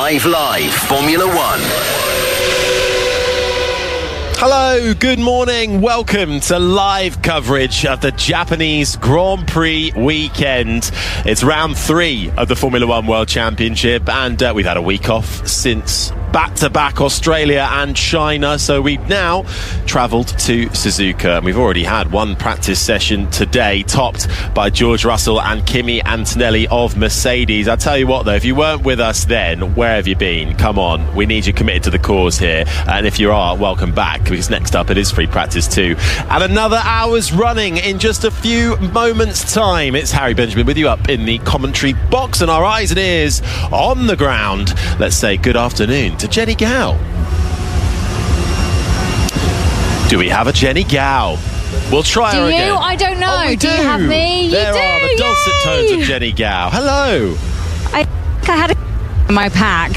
5 Live Formula One. Hello, good morning. Welcome to live coverage of the Japanese Grand Prix weekend. It's round 3 of the Formula One World Championship, and we've had a week off since back-to-back Australia and China, so we've now travelled to Suzuka, and we've already had one practice session today, topped by George Russell and Kimi Antonelli of Mercedes. I tell you what though, if you weren't with us then, where have you been? Come on, we need you committed to the cause here, and if you are, welcome back, because next up it is free practice 2 and another hour's running in just a few moments time. It's Harry Benjamin with you up in the commentary box, and our eyes and ears on the ground. Let's say good afternoon to Jenny Gow. Do we have a Jenny Gow? We'll try her again. Do you? I don't know. Oh, we do you have me? There you are do. the dulcet tones of Jenny Gow. Hello. I think I had in my pack.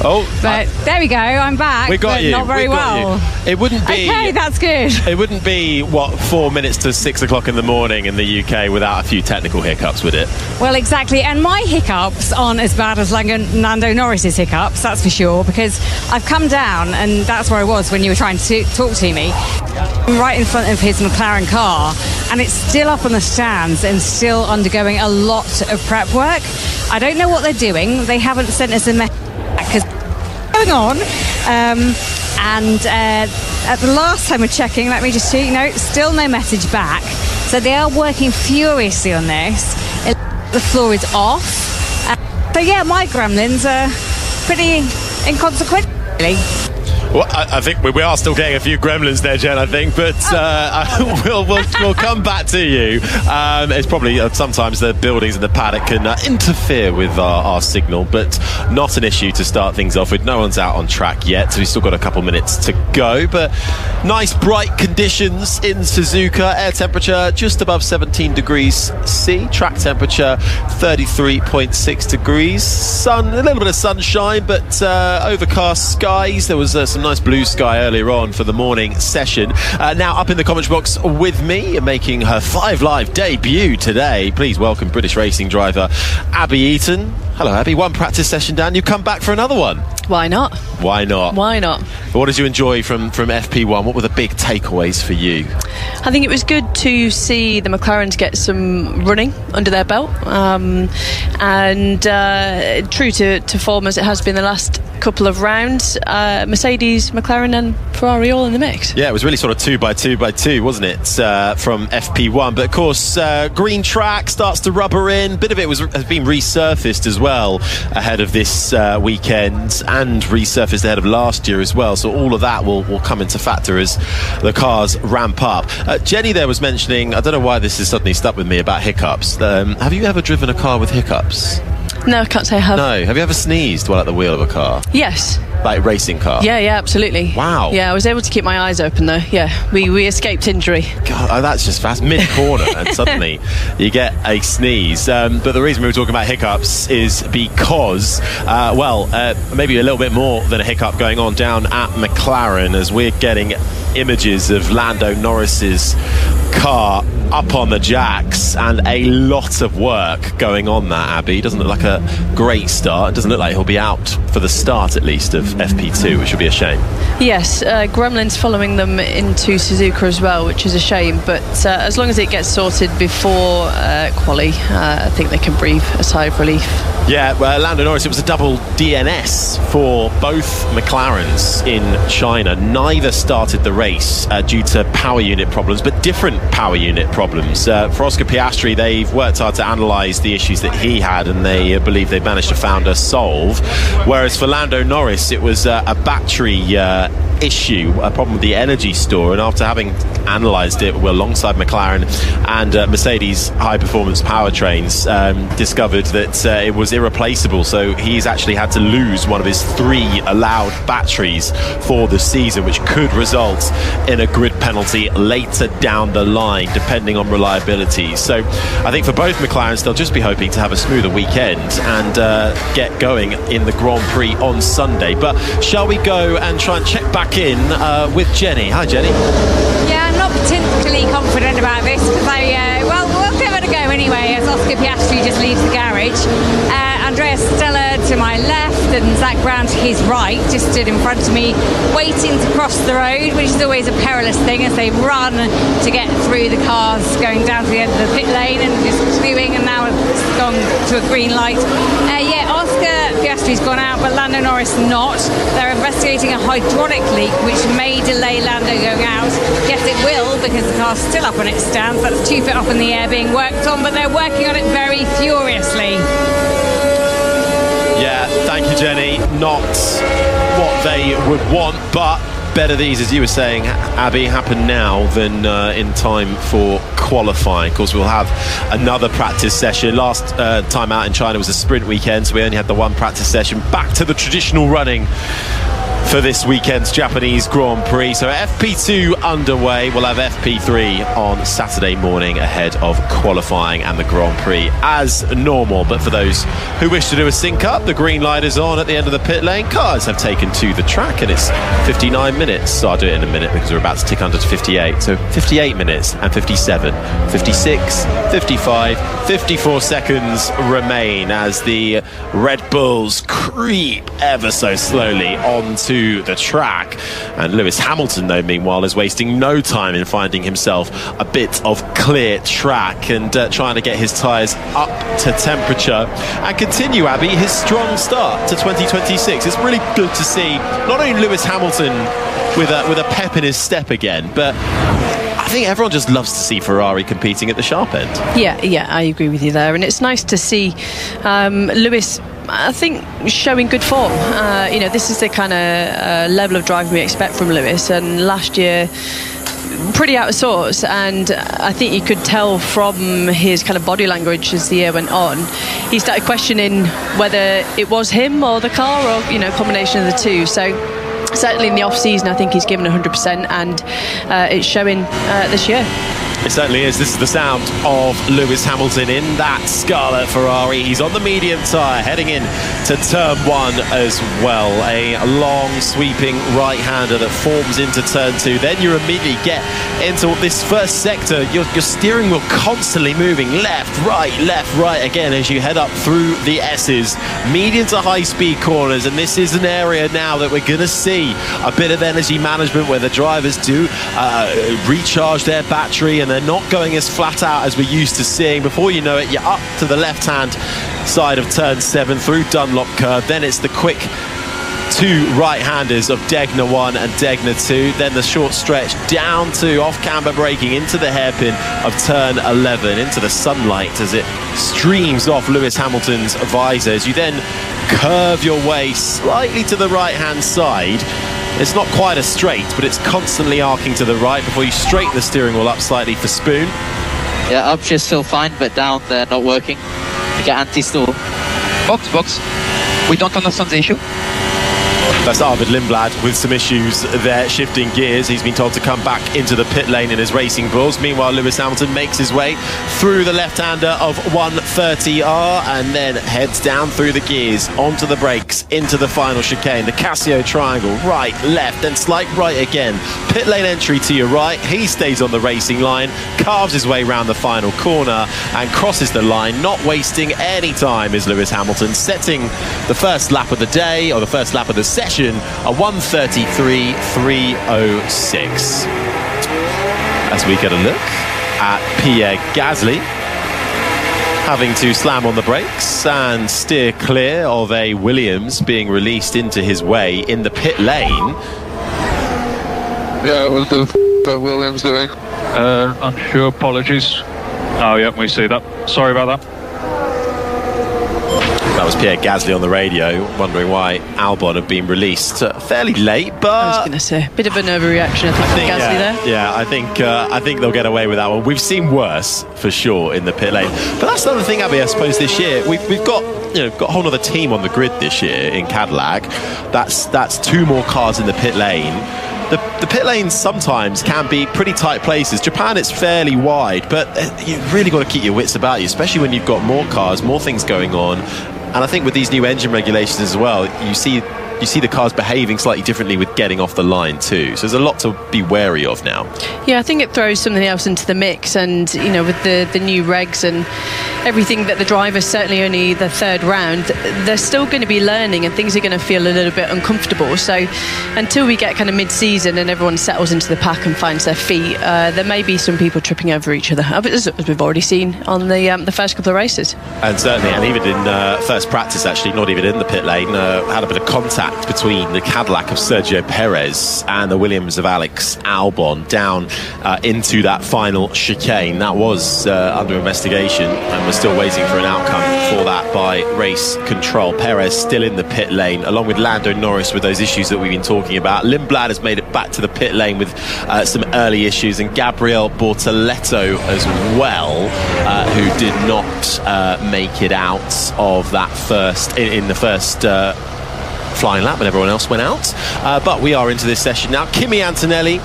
Oh, but there we go. I'm back. We got but you. Not very well. It wouldn't be. Okay, that's good. It wouldn't be 4 minutes to 6 o'clock in the morning in the UK without a few technical hiccups, would it? Well, exactly. And my hiccups aren't as bad as Lando Norris's hiccups, that's for sure, because I've come down, and that's where I was when you were trying to talk to me. I'm right in front of his McLaren car, and it's still up on the stands and still undergoing a lot of prep work. I don't know what they're doing. They haven't sent us a message because going on. At the last time of checking, let me just see, no, still no message back. So they are working furiously on this. The floor is off. So yeah, my gremlins are pretty inconsequential, really. Well, I think we are still getting a few gremlins there, Jen, I think, but we'll come back to you. It's probably sometimes the buildings in the paddock can interfere with our signal, but not an issue to start things off with. No one's out on track yet, so we've still got a couple minutes to go, but nice bright conditions in Suzuka. Air temperature just above 17 degrees C, track temperature 33.6 degrees. Sun, a little bit of sunshine, but overcast skies. There was some nice blue sky earlier on for the morning session. Now up in the commentary box with me, making her 5 Live debut today, please welcome British racing driver Abby Eaton. Hello Abby, one practice session down, you come back for another one. Why not? Why not? Why not? What did you enjoy from FP1? What were the big takeaways for you? I think it was good to see the McLarens get some running under their belt, and true to form as it has been the last couple of rounds, Mercedes, McLaren and Ferrari all in the mix. Yeah, it was really sort of 2 by 2 by 2, wasn't it, from FP1, but of course green track starts to rubber in. A bit of it has been resurfaced as well ahead of this weekend, and resurfaced ahead of last year as well, so all of that will come into factor as the cars ramp up. Jenny there was mentioning, I don't know why this has suddenly stuck with me, about hiccups. Have you ever driven a car with hiccups? No, I can't say I have. No. Have you ever sneezed while at the wheel of a car? Yes. Like a racing car? Yeah, absolutely. Wow. Yeah, I was able to keep my eyes open though. Yeah, we escaped injury. God, that's just fast. Mid-corner and suddenly you get a sneeze. But the reason we were talking about hiccups is because, maybe a little bit more than a hiccup going on down at McLaren, as we're getting images of Lando Norris's car up on the jacks, and a lot of work going on that, Abby. Doesn't look like a great start. It doesn't look like he'll be out for the start at least of FP2, which would be a shame. Yes, Gremlin's following them into Suzuka as well, which is a shame, but as long as it gets sorted before quali, I think they can breathe a sigh of relief. Yeah, Lando Norris, it was a double DNS for both McLarens in China. Neither started the race due to power unit problems, but different power unit problems. For Oscar Piastri, they've worked hard to analyse the issues that he had, and they believe they've managed to found a solve. Whereas for Lando Norris, it was a battery issue, a problem with the energy store, and after having analysed it alongside McLaren and Mercedes high-performance powertrains, discovered that it was irreplaceable, so he's actually had to lose one of his 3 allowed batteries for the season, which could result in a grid penalty later down the line, depending on reliability. So I think for both McLarens, they'll just be hoping to have a smoother weekend and get going in the Grand Prix on Sunday. But shall we go and try and check back in with Jenny? Hi Jenny. Yeah, I'm not particularly confident about this because we'll give it a go anyway, as Oscar Piastri just leaves the garage. Andrea Stella to my left, and Zach Brown to his right just stood in front of me, waiting to cross the road, which is always a perilous thing as they run to get through the cars going down to the end of the pit lane and just queuing, and now it's gone to a green light. Oscar Piastri's gone out, but Lando Norris not. They're investigating a hydraulic leak which may delay Lando going out. Yes, it will, because the car's still up on its stance. That's 2 feet up in the air being worked on, but they're working on it very furiously. Yeah, thank you, Jenny. Not what they would want, but better these, as you were saying, Abby, happen now than in time for qualifying. Of course, we'll have another practice session. Last time out in China was a sprint weekend, so we only had the one practice session. Back to the traditional running for this weekend's Japanese Grand Prix. So FP2 underway. We'll have FP3 on Saturday morning ahead of qualifying and the Grand Prix as normal. But for those who wish to do a sync up, the green light is on at the end of the pit lane. Cars have taken to the track and it's 59 minutes. So I'll do it in a minute because we're about to tick under to 58. So 58 minutes and 57, 56, 55, 54 seconds remain as the Red Bulls creep ever so slowly onto the track. And Lewis Hamilton, though, meanwhile, is wasting no time in finding himself a bit of clear track and trying to get his tyres up to temperature and continue, Abby, his strong start to 2026. It's really good to see not only Lewis Hamilton with a pep in his step again, but I think everyone just loves to see Ferrari competing at the sharp end. Yeah, I agree with you there. And it's nice to see Lewis, I think, showing good form. This is the kind of level of drive we expect from Lewis. And last year, pretty out of sorts, and I think you could tell from his kind of body language as the year went on, he started questioning whether it was him or the car, or combination of the two. So certainly in the off season, I think he's given 100%, and it's showing this year. It certainly is. This is the sound of Lewis Hamilton in that Scarlet Ferrari. He's on the medium tyre, heading in to turn one as well. A long sweeping right-hander that forms into turn two. Then you immediately get into this first sector. Your steering wheel constantly moving left, right again as you head up through the S's. Medium to high-speed corners, and this is an area now that we're going to see a bit of energy management where the drivers do recharge their battery and they're not going as flat out as we're used to seeing. Before you know it, you're up to the left-hand side of turn 7 through Dunlop curve. Then it's the quick two right-handers of Degner 1 and Degner 2. Then the short stretch down to off-camber braking into the hairpin of turn 11, into the sunlight as it streams off Lewis Hamilton's visors. You then curve your way slightly to the right-hand side. It's not quite a straight, but it's constantly arcing to the right before you straighten the steering wheel up slightly for Spoon. Yeah, up she's still fine, but down they're not working. You get anti-stall. Box. We don't understand the issue. That's Arvid Lindblad with some issues there, shifting gears. He's been told to come back into the pit lane in his Racing Bulls. Meanwhile, Lewis Hamilton makes his way through the left-hander of 130R and then heads down through the gears, onto the brakes, into the final chicane. The Casio triangle, right, left, then slight right again. Pit lane entry to your right. He stays on the racing line, carves his way round the final corner and crosses the line, not wasting any time is Lewis Hamilton, setting the first lap of the day, or the first lap of the session, a 1:33.306. As we get a look at Pierre Gasly having to slam on the brakes and steer clear of a Williams being released into his way in the pit lane. Yeah, what the Williams doing? Unsure, apologies. Oh, yeah, we see that. Sorry about that. That was Pierre Gasly on the radio, wondering why Albon had been released fairly late. But I was going to say, a bit of an overreaction, I think, from Gasly there. Yeah, I think they'll get away with that one. We've seen worse for sure in the pit lane. But that's the other thing, Abby, I suppose this year we've got a whole other team on the grid this year in Cadillac. That's two more cars in the pit lane. The pit lanes sometimes can be pretty tight places. Japan, it's fairly wide, but you've really got to keep your wits about you, especially when you've got more cars, more things going on. And I think with these new engine regulations as well, you see you see the cars behaving slightly differently with getting off the line too. So there's a lot to be wary of now. Yeah, I think it throws something else into the mix, and with the new regs and everything that the drivers, certainly only the third round, they're still going to be learning, and things are going to feel a little bit uncomfortable. So until we get kind of mid-season and everyone settles into the pack and finds their feet, there may be some people tripping over each other, as we've already seen on the first couple of races. And certainly, and even in first practice, actually, not even in the pit lane, had a bit of contact between the Cadillac of Sergio Perez and the Williams of Alex Albon down into that final chicane. That was under investigation, and we're still waiting for an outcome for that by race control. Perez still in the pit lane, along with Lando Norris with those issues that we've been talking about. Lindblad has made it back to the pit lane with some early issues, and Gabriel Bortoleto as well, who did not make it out of that first in the first flying lap when everyone else went out. But we are into this session now. Kimi Antonelli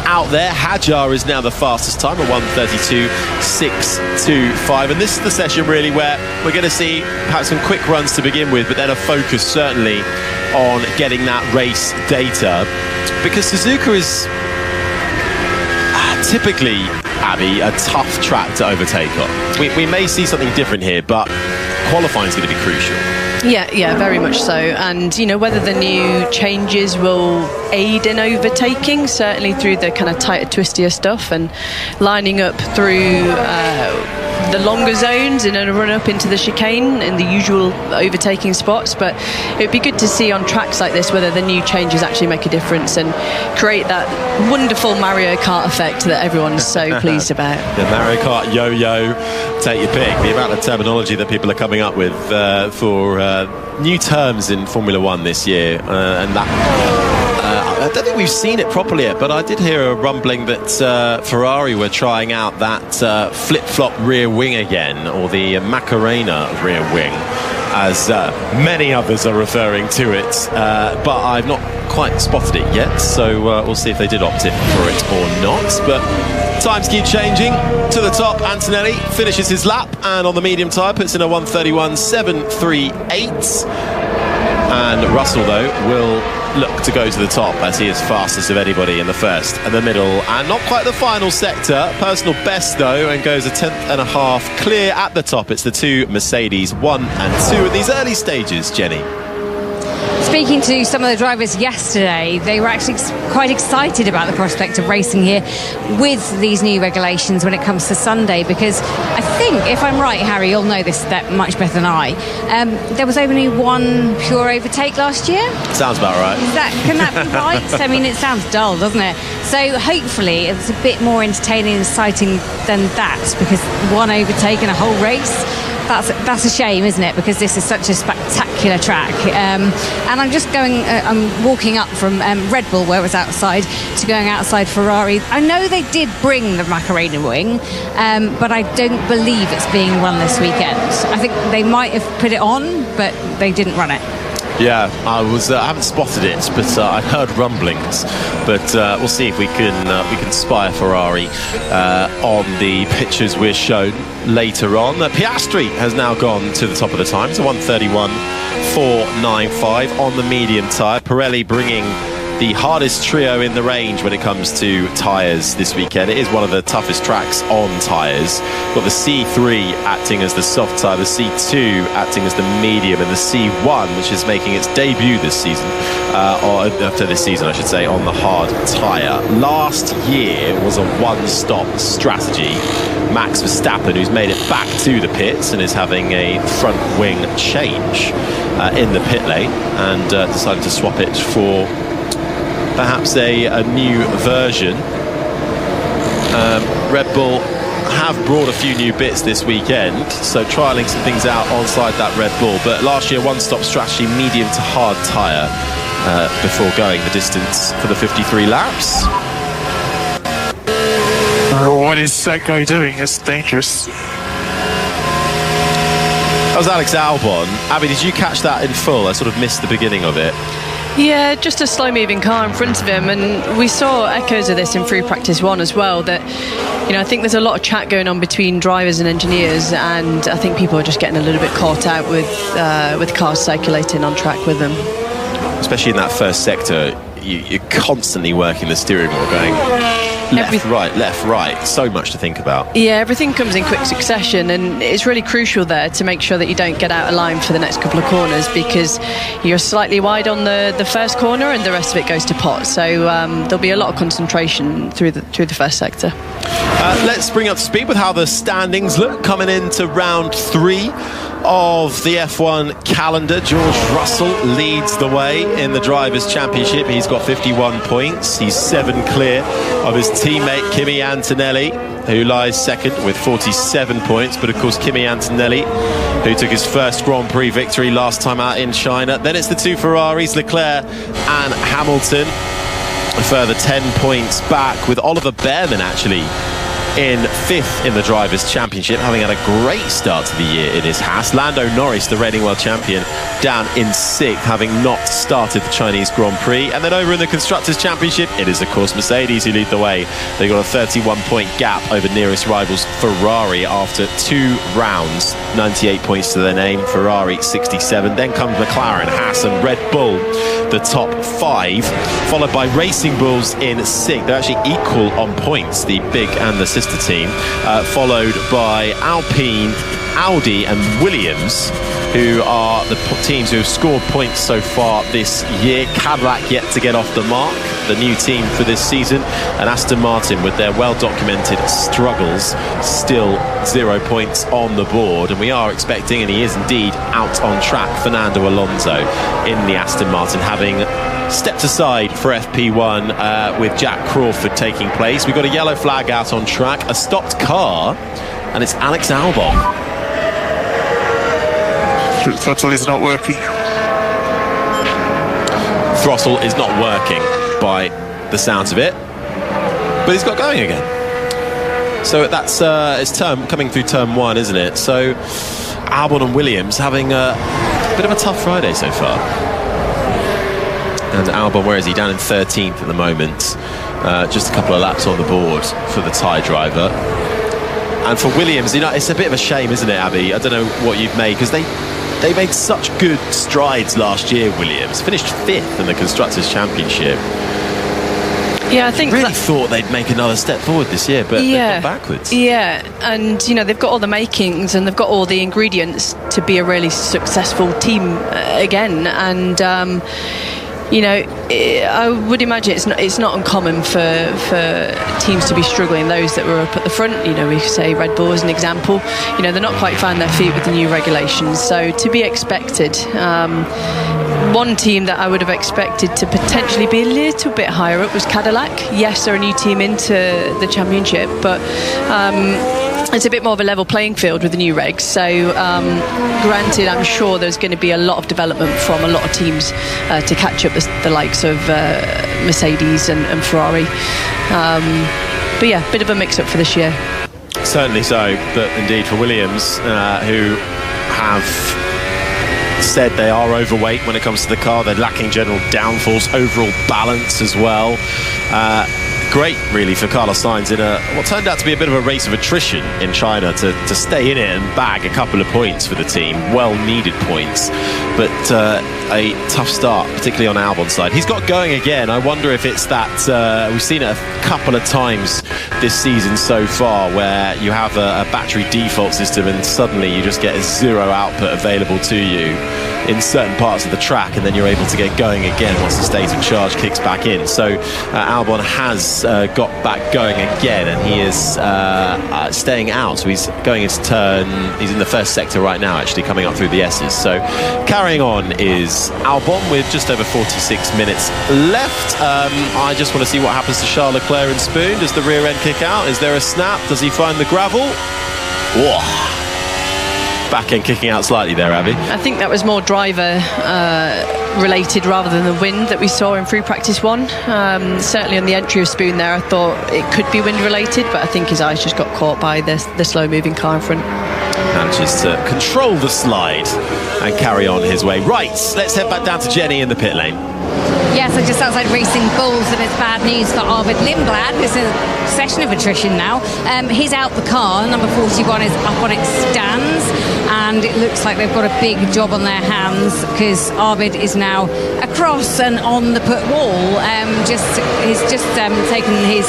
out there. Hadjar is now the fastest time at 1:32.625, and this is the session really where we're going to see perhaps some quick runs to begin with, but then a focus certainly on getting that race data, because Suzuka is typically, Abby, a tough track to overtake on. We may see something different here, but qualifying is going to be crucial. Yeah, very much so. And, whether the new changes will aid in overtaking, certainly through the kind of tighter, twistier stuff and lining up through the longer zones and then a run up into the chicane in the usual overtaking spots. But it would be good to see on tracks like this whether the new changes actually make a difference and create that wonderful Mario Kart effect that everyone's so pleased about. The Mario Kart yo-yo, take your pick. The amount of terminology that people are coming up with for new terms in Formula One this year, and that I don't think we've seen it properly yet, but I did hear a rumbling that Ferrari were trying out that flip-flop rear wing again, or the Macarena rear wing, as many others are referring to it, but I've not quite spotted it yet, so we'll see if they did opt in for it or not. But times keep changing. To the top, Antonelli finishes his lap, and on the medium tyre puts in a 1:31.738. And Russell, though, will look to go to the top as he is fastest of anybody in the first and the middle, and not quite the final sector. Personal best, though, and goes a 10.5 clear at the top. It's the two Mercedes 1 and 2 in these early stages, Jenny. Speaking to some of the drivers yesterday, they were actually quite excited about the prospect of racing here with these new regulations when it comes to Sunday, because I think, if I'm right, Harry, you'll know this that much better than I, there was only one pure overtake last year. Sounds about right. Can that be right? I mean, it sounds dull, doesn't it? So hopefully it's a bit more entertaining and exciting than that, because one overtake in a whole race, that's a shame, isn't it? Because this is such a spectacular track. And I'm just I'm walking up from Red Bull, where I was outside, to going outside Ferrari. I know they did bring the Macarena wing, but I don't believe it's being run this weekend. I think they might have put it on, but they didn't run it. Yeah, I haven't spotted it, but I heard rumblings. But we'll see if we can spy Ferrari on the pictures we're shown later on. Piastri has now gone to the top of the time, so 1:31.495 on the medium tyre. Pirelli bringing the hardest trio in the range when it comes to tyres this weekend. It is one of the toughest tracks on tyres. Got the C3 acting as the soft tyre, the C2 acting as the medium, and the C1, which is making its debut this season, or after this season, I should say, on the hard tyre. Last year was a one-stop strategy. Max Verstappen, who's made it back to the pits and is having a front wing change in the pit lane, and decided to swap it for perhaps a new version. Red Bull have brought a few new bits this weekend, so trialling some things out onside that Red Bull. But last year, one-stop strategy, medium to hard tyre, before going the distance for the 53 laps. What is that guy doing? It's dangerous. That was Alex Albon. Abby, did you catch that in full? I sort of missed the beginning of it. Yeah, just a slow-moving car in front of him, and we saw echoes of this in free practice 1 as well. That, I think there's a lot of chat going on between drivers and engineers, and I think people are just getting a little bit caught out with cars circulating on track with them. especially in that first sector, you're constantly working the steering wheel, going left, right. So much to think about. Yeah, everything comes in quick succession, and it's really crucial there to make sure that you don't get out of line for the next couple of corners, because you're slightly wide on the first corner and the rest of it goes to pot. So there'll be a lot of concentration through the first sector. Let's bring up to speed with how the standings look coming into round 3 of the F1 calendar. George Russell leads the way in the Drivers' Championship. He's got 51 points. He's 7 clear of his teammate Kimi Antonelli, who lies second with 47 points. But of course, Kimi Antonelli, who took his first Grand Prix victory last time out in China. Then it's the 2 Ferraris, Leclerc and Hamilton, a further 10 points back, with Oliver Behrman actually in 5th in the Drivers' Championship, having had a great start to the year in his Haas. Lando Norris, the reigning world champion, down in 6th, having not started the Chinese Grand Prix. And then over in the Constructors' Championship, it is of course Mercedes who lead the way. They've got a 31-point gap over nearest rivals Ferrari after 2 rounds, 98 points to their name, Ferrari 67. Then comes McLaren, Haas and Red Bull, the top 5, followed by Racing Bulls in 6th. They're actually equal on points, the big and the sister team, followed by Alpine, Audi and Williams, who are the teams who have scored points so far this year. Cadillac yet to get off the mark, the new team for this season, and Aston Martin, with their well-documented struggles, still 0 points on the board. And we are expecting, and he is indeed out on track, Fernando Alonso in the Aston Martin, having stepped aside for FP1 with Jack Crawford taking place. We've got a yellow flag out on track, a stopped car, and it's Alex Albon. Throttle is not working. Throttle is not working by the sounds of it, but he's got going again. So that's it's coming through turn 1, isn't it? So Albon and Williams having a bit of a tough Friday so far. And Albon, where is he? Down in 13th at the moment. Just a couple of laps on the board for the Thai driver. And for Williams, it's a bit of a shame, isn't it, Abby? I don't know what you've made, because they made such good strides last year, Williams. Finished 5th in the Constructors' Championship. Yeah, I think really thought they'd make another step forward this year, but they've gone backwards. Yeah, and they've got all the makings and they've got all the ingredients to be a really successful team again. And I would imagine it's not uncommon for teams to be struggling. Those that were up at the front, we say Red Bull as an example, they're not quite finding their feet with the new regulations. So to be expected. One team that I would have expected to potentially be a little bit higher up was Cadillac. Yes, they're a new team into the championship, but it's a bit more of a level playing field with the new regs. So granted, I'm sure there's going to be a lot of development from a lot of teams to catch up the likes of Mercedes and Ferrari. But yeah, bit of a mix-up for this year. Certainly so, but indeed for Williams, who have said they are overweight when it comes to the car. They're lacking general downforce, overall balance as well. Great, really, for Carlos Sainz in what turned out to be a bit of a race of attrition in China to stay in it and bag a couple of points for the team. Well-needed points, but a tough start, particularly on Albon's side. He's got going again. I wonder if it's that we've seen it a couple of times this season so far, where you have a battery default system and suddenly you just get a 0 output available to you in certain parts of the track, and then you're able to get going again once the state of charge kicks back in. So Albon has got back going again, and he is staying out. So he's going into turn, he's in the first sector right now, actually, coming up through the S's. So carrying on is Albon with just over 46 minutes left. I just want to see what happens to Charles Leclerc and Spoon. Does the rear end kick out? Is there a snap? Does he find the gravel? Whoa. Back end kicking out slightly there, Abby. I think that was more driver related rather than the wind that we saw in free practice 1. Certainly on the entry of Spoon there, I thought it could be wind related, but I think his eyes just got caught by the slow moving car in front. Manages to control the slide and carry on his way. Right, let's head back down to Jenny in the pit lane. Yes, I'm just outside Racing Bulls, and it's bad news for Arvid Lindblad. There's a session of attrition now. He's out the car. Number 41 is up on its stands, and and it looks like they've got a big job on their hands because Arvid is now across and on the put wall. He's just taken his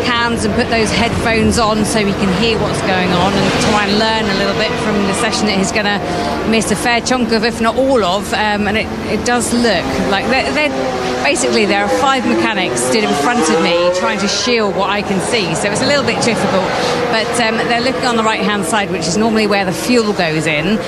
hands and put those headphones on so he can hear what's going on and try and learn a little bit from the session that he's going to miss a fair chunk of, if not all of, and it does look like basically there are 5 mechanics stood in front of me trying to shield what I can see, so it's a little bit difficult, but they're looking on the right hand side, which is normally where the fuel goes in,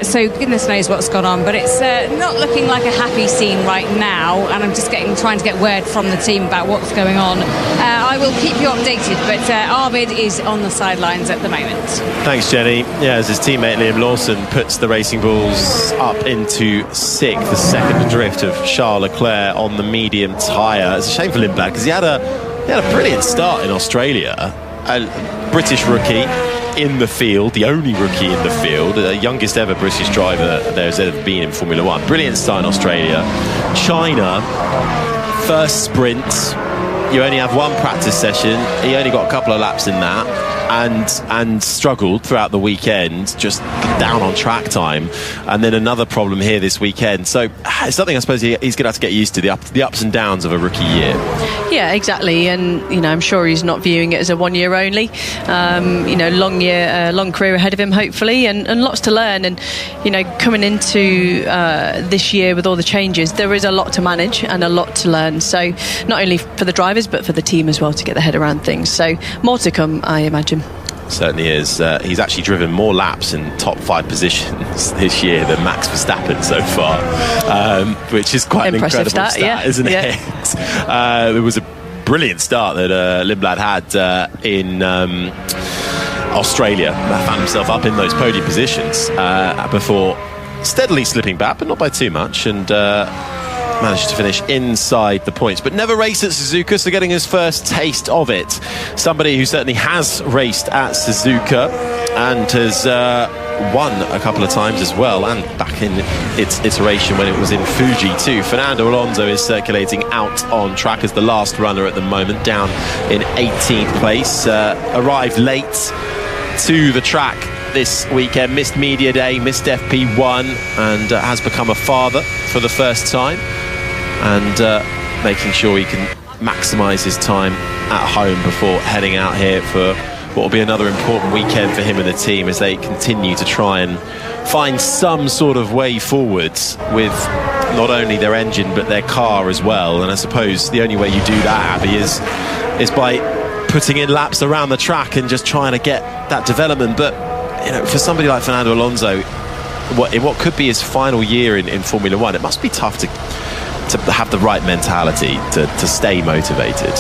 so goodness knows what's gone on, but it's not looking like a happy scene right now, and I'm just trying to get word from the team about what's going on. I will keep you updated, but Arvid is on the sidelines at the moment. Thanks, Jenny. Yeah, as his teammate Liam Lawson puts the Racing Bulls up into 6th, the second adrift of Charles Leclerc on the medium tyre. It's a shame for Lindblad because he had a brilliant start in Australia. A British rookie in the field, the only rookie in the field, the youngest ever British driver there's ever been in Formula One. Brilliant start in Australia. China, first sprint. You only have one practice session. He only got a couple of laps in that and struggled throughout the weekend, just down on track time. And then another problem here this weekend. So it's something I suppose he's going to have to get used to, the ups and downs of a rookie year. Yeah, exactly. And, I'm sure he's not viewing it as a 1 year only. Long career ahead of him, hopefully, and lots to learn. And, coming into this year with all the changes, there is a lot to manage and a lot to learn. So not only for the drivers, but for the team as well to get their head around things. So more to come, I imagine. Certainly is. He's actually driven more laps in top 5 positions this year than Max Verstappen so far, which is quite an incredible stat, isn't it? There was a brilliant start that Lindblad had in Australia. Found himself up in those podium positions before steadily slipping back, but not by too much, and managed to finish inside the points, but never raced at Suzuka, so getting his first taste of it. Somebody who certainly has raced at Suzuka and has won a couple of times as well, and back in its iteration when it was in Fuji too. Fernando Alonso is circulating out on track as the last runner at the moment, down in 18th place. Arrived late to the track this weekend, missed media day, missed FP1, and has become a father for the first time, and making sure he can maximise his time at home before heading out here for what will be another important weekend for him and the team as they continue to try and find some sort of way forwards with not only their engine but their car as well. And I suppose the only way you do that, Abby, is by putting in laps around the track and just trying to get that development. But for somebody like Fernando Alonso, in what could be his final year in Formula One, it must be tough to have the right mentality to stay motivated.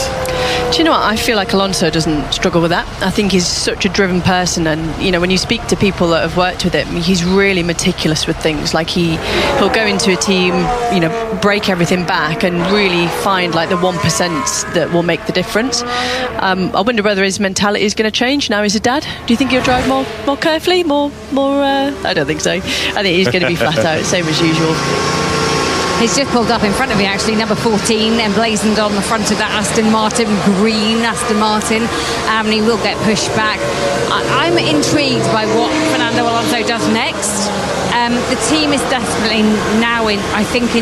Do you know what? I feel like Alonso doesn't struggle with that. I think he's such a driven person, and when you speak to people that have worked with him, he's really meticulous with things. Like he'll go into a team, break everything back and really find like the 1% that will make the difference. I wonder whether his mentality is going to change now he's a dad. Do you think he'll drive more carefully, more? I don't think so. I think he's going to be flat out, same as usual. He's just pulled up in front of me, actually, number 14, emblazoned on the front of that Aston Martin, green Aston Martin, and he will get pushed back. I'm intrigued by what Fernando Alonso does next. The team is desperately now in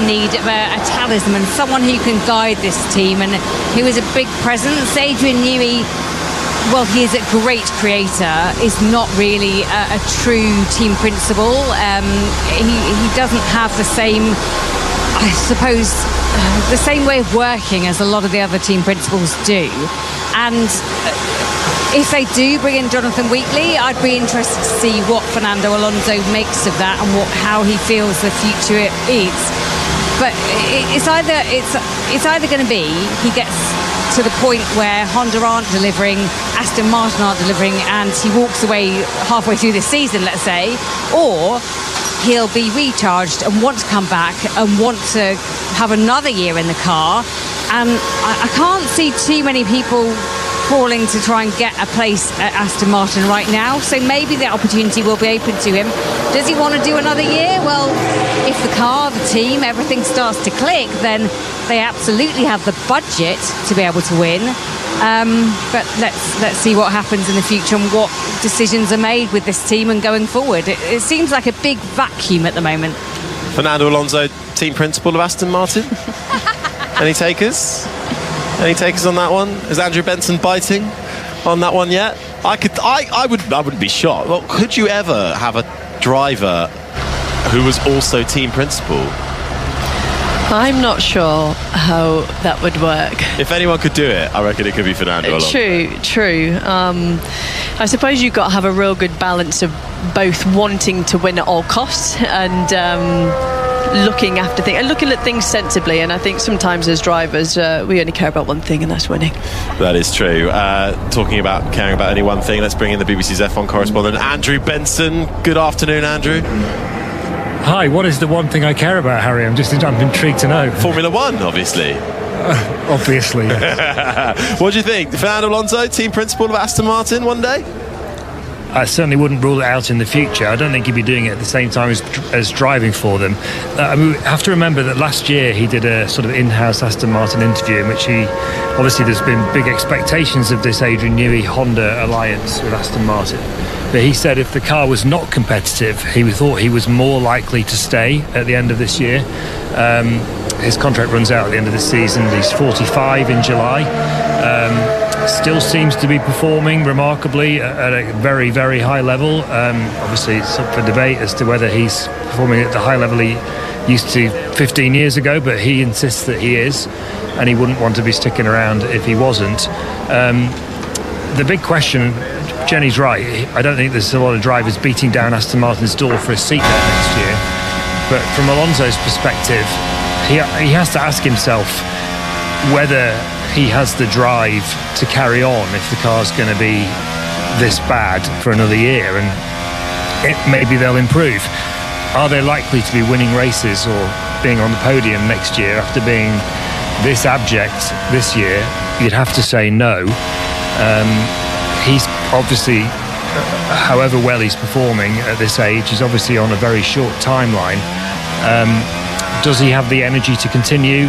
need of a talisman, someone who can guide this team and who is a big presence. Adrian Newey, well, he is a great creator, is not really a true team principal. He doesn't have the same, I suppose, the same way of working as a lot of the other team principals do. And if they do bring in Jonathan Wheatley, I'd be interested to see what Fernando Alonso makes of that and how he feels the future is. But it's either going to be he gets to the point where Honda aren't delivering, Aston Martin aren't delivering, and he walks away halfway through the season, let's say, or he'll be recharged and want to come back and want to have another year in the car. And I can't see too many people calling to try and get a place at Aston Martin right now, so maybe the opportunity will be open to him. Does he want to do another year? Well, if the car, the team, everything starts to click, then they absolutely have the budget to be able to win. But let's see what happens in the future and what decisions are made with this team and going forward. It seems like a big vacuum at the moment. Fernando Alonso, team principal of Aston Martin. Any takers? Any takers on that one? Is Andrew Benson biting on that one yet? I wouldn't be shocked. Well, could you ever have a driver who was also team principal? I'm not sure how that would work. If anyone could do it, I reckon it could be Fernando Alonso. True. I suppose you've got to have a real good balance of both wanting to win at all costs and looking after things and looking at things sensibly. And I think sometimes as drivers, we only care about one thing, and that's winning. That is true. Talking about caring about only one thing, let's bring in the BBC's F1 correspondent, Andrew Benson. Good afternoon, Andrew. Hi, what is the one thing I care about, Harry? I'm intrigued to know. Formula One, obviously. Obviously, yes. What do you think? Fernando Alonso, team principal of Aston Martin one day? I certainly wouldn't rule it out in the future. I don't think he'd be doing it at the same time as driving for them. I mean, we have to remember that last year he did a sort of in-house Aston Martin interview in which obviously there's been big expectations of this Adrian Newey Honda alliance with Aston Martin. But he said if the car was not competitive, he thought he was more likely to stay at the end of this year. His contract runs out at the end of the season. He's 45 in July. Still seems to be performing remarkably at a very, very high level. Obviously, it's up for debate as to whether he's performing at the high level he used to 15 years ago, but he insists that he is, and he wouldn't want to be sticking around if he wasn't. The big question, Jenny's right, I don't think there's a lot of drivers beating down Aston Martin's door for a seat there next year. But from Alonso's perspective, he has to ask himself whether he has the drive to carry on if the car's going to be this bad for another year, and maybe they'll improve. Are they likely to be winning races or being on the podium next year after being this abject this year? You'd have to say no. He's obviously, however well he's performing at this age, he's obviously on a very short timeline. Does he have the energy to continue?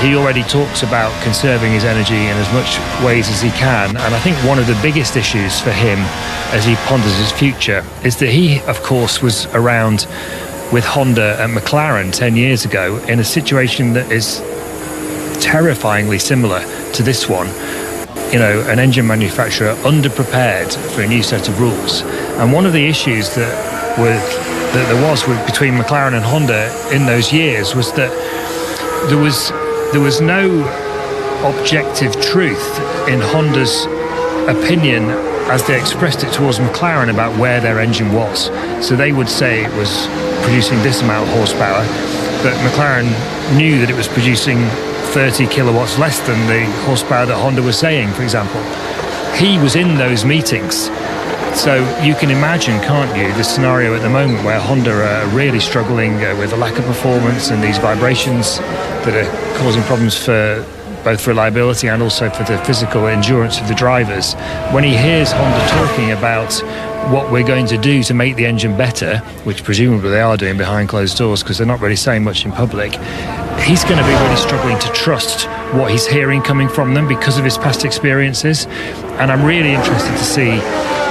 He already talks about conserving his energy in as much ways as he can, and I think one of the biggest issues for him as he ponders his future is that he, of course, was around with Honda and McLaren 10 years ago in a situation that is terrifyingly similar to this one. You know, an engine manufacturer underprepared for a new set of rules, and one of the issues that there was between McLaren and Honda in those years was that there was no objective truth in Honda's opinion as they expressed it towards McLaren about where their engine was. So they would say it was producing this amount of horsepower, but McLaren knew that it was producing 30 kilowatts less than the horsepower that Honda was saying, for example. He was in those meetings. So you can imagine, can't you, the scenario at the moment where Honda are really struggling with a lack of performance and these vibrations that are causing problems for both reliability and also for the physical endurance of the drivers. When he hears Honda talking about what we're going to do to make the engine better, which presumably they are doing behind closed doors because they're not really saying much in public, he's going to be really struggling to trust what he's hearing coming from them because of his past experiences. And I'm really interested to see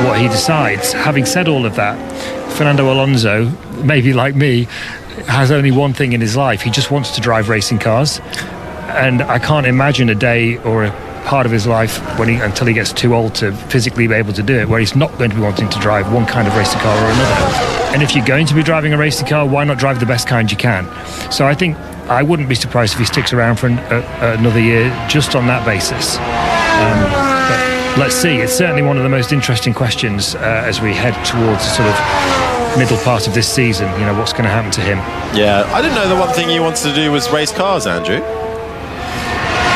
what he decides. Having said all of that, Fernando Alonso, maybe like me, has only one thing in his life. He just wants to drive racing cars. And I can't imagine a day or a part of his life until he gets too old to physically be able to do it, where he's not going to be wanting to drive one kind of racing car or another. And if you're going to be driving a racing car, why not drive the best kind you can? So I think I wouldn't be surprised if he sticks around for another year just on that basis. But let's see. It's certainly one of the most interesting questions as we head towards the sort of middle part of this season. You know, what's going to happen to him? Yeah, I didn't know the one thing you wanted to do was race cars, Andrew.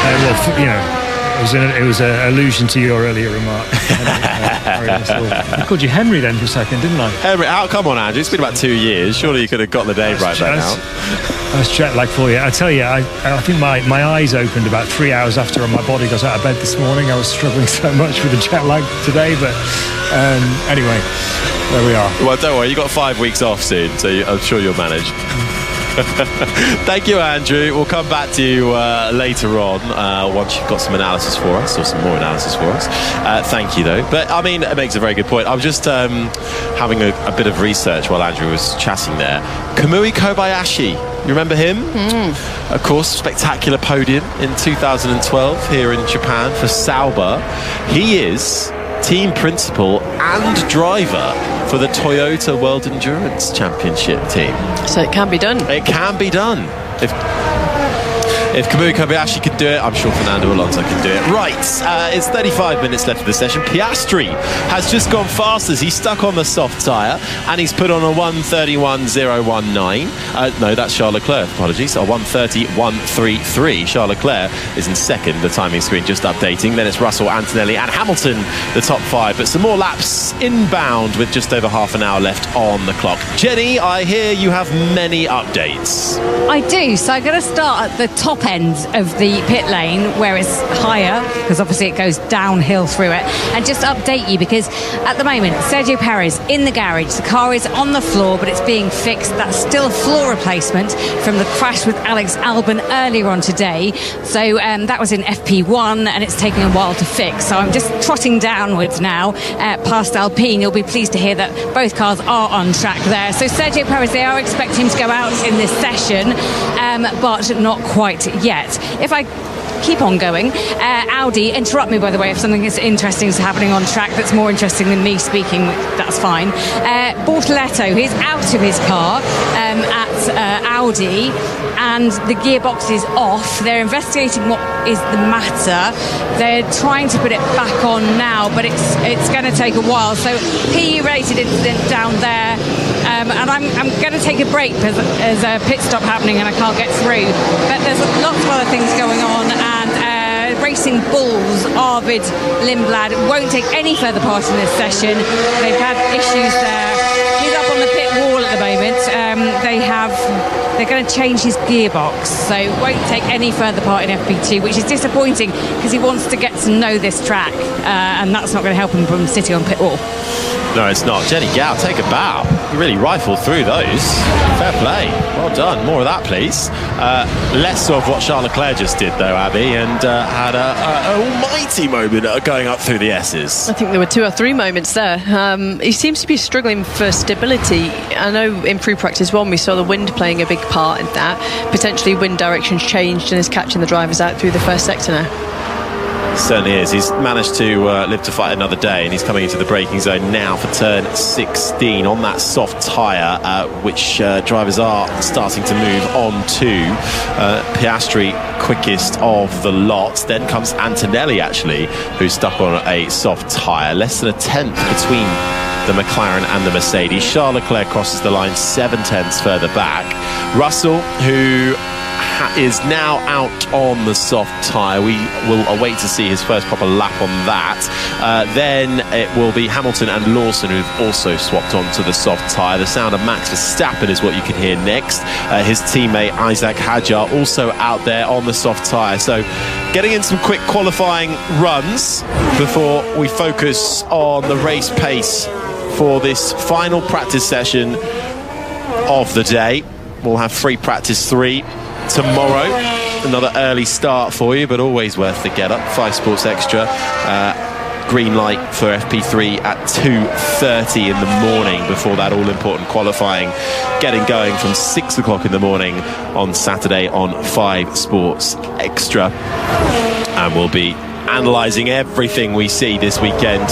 Well, you know, it was an allusion to your earlier remark. I called you Henry then for a second, didn't I? Henry, come on, Andrew. It's been about 2 years. Surely you could have got the name right by now. I was jet lag for you. I tell you, I think my eyes opened about 3 hours after my body got out of bed this morning. I was struggling so much with the jet lag today, but anyway, there we are. Well, don't worry. You got 5 weeks off soon, so I'm sure you'll manage. Thank you, Andrew. We'll come back to you later on once you've got some analysis for us, or some more analysis for us. Thank you, though. But, I mean, it makes a very good point. I was just having a bit of research while Andrew was chatting there. Kamui Kobayashi, you remember him? Of course, spectacular podium in 2012 here in Japan for Sauber. He is team principal and driver for the Toyota World Endurance Championship team. So it can be done. It can be done. If Kamui Kobayashi could do it, I'm sure Fernando Alonso can do it. Right, it's 35 minutes left of the session. Piastri has just gone fast as he's stuck on the soft tyre, and he's put on a 1:31.019. No, that's Charles Leclerc, apologies. A 1:30.133. Charles Leclerc is in second, the timing screen just updating. Then it's Russell, Antonelli and Hamilton, the top five. But some more laps inbound with just over half an hour left on the clock. Jenny, I hear you have many updates. I do, so I'm going to start at the top end of the pit lane where it's higher, because obviously it goes downhill through it, and just update you because at the moment Sergio Perez in the garage, the car is on the floor but it's being fixed. That's still a floor replacement from the crash with Alex Albon earlier on today, so that was in FP1 and it's taking a while to fix. So I'm just trotting downwards now past Alpine. You'll be pleased to hear that both cars are on track there. So Sergio Perez, they are expecting him to go out in this session, but not quite yet. If I keep on going, Audi, interrupt me by the way if something is interesting is happening on track that's more interesting than me speaking, that's fine. Bortoletto, he's out of his car at Audi and the gearbox is off. They're investigating what is the matter. They're trying to put it back on now, but it's going to take a while. So PE related incident down there, and I'm going to take a break because there's a pit stop happening and I can't get through, but there's lots of other things going on. And Racing Bulls, Arvid Lindblad won't take any further part in this session. They've had issues there. He's up on the pit wall at the moment. They're going to change his gearbox, so won't take any further part in FP2, which is disappointing because he wants to get to know this track, and that's not going to help him from sitting on pit wall. No, it's not. Jenny Gao, take a bow. You really rifled through those. Fair play. Well done. More of that, please. Less of what Charles Leclerc just did, though, Abby, and had an almighty moment going up through the S's. I think there were 2 or 3 moments there. He seems to be struggling for stability. I know in pre-practice 1 we saw the wind playing a big part in that. Potentially wind direction's changed and is catching the drivers out through the first sector now. Certainly is. He's managed to live to fight another day, and he's coming into the braking zone now for turn 16 on that soft tyre, which drivers are starting to move on to. Piastri quickest of the lot. Then comes Antonelli, actually, who's stuck on a soft tyre. Less than a tenth between the McLaren and the Mercedes. Charles Leclerc crosses the line 7 tenths further back. Russell, who is now out on the soft tyre. We will await to see his first proper lap on that. Then it will be Hamilton and Lawson who've also swapped onto the soft tyre. The sound of Max Verstappen is what you can hear next. His teammate Isaac Hadjar also out there on the soft tyre. So getting in some quick qualifying runs before we focus on the race pace for this final practice session of the day. We'll have free practice 3 tomorrow. Another early start for you, but always worth the get up. 5 Sports Extra. Green light for FP3 at 2:30 in the morning before that all-important qualifying getting going from 6 o'clock in the morning on Saturday on 5 Sports Extra. And we'll be analysing everything we see this weekend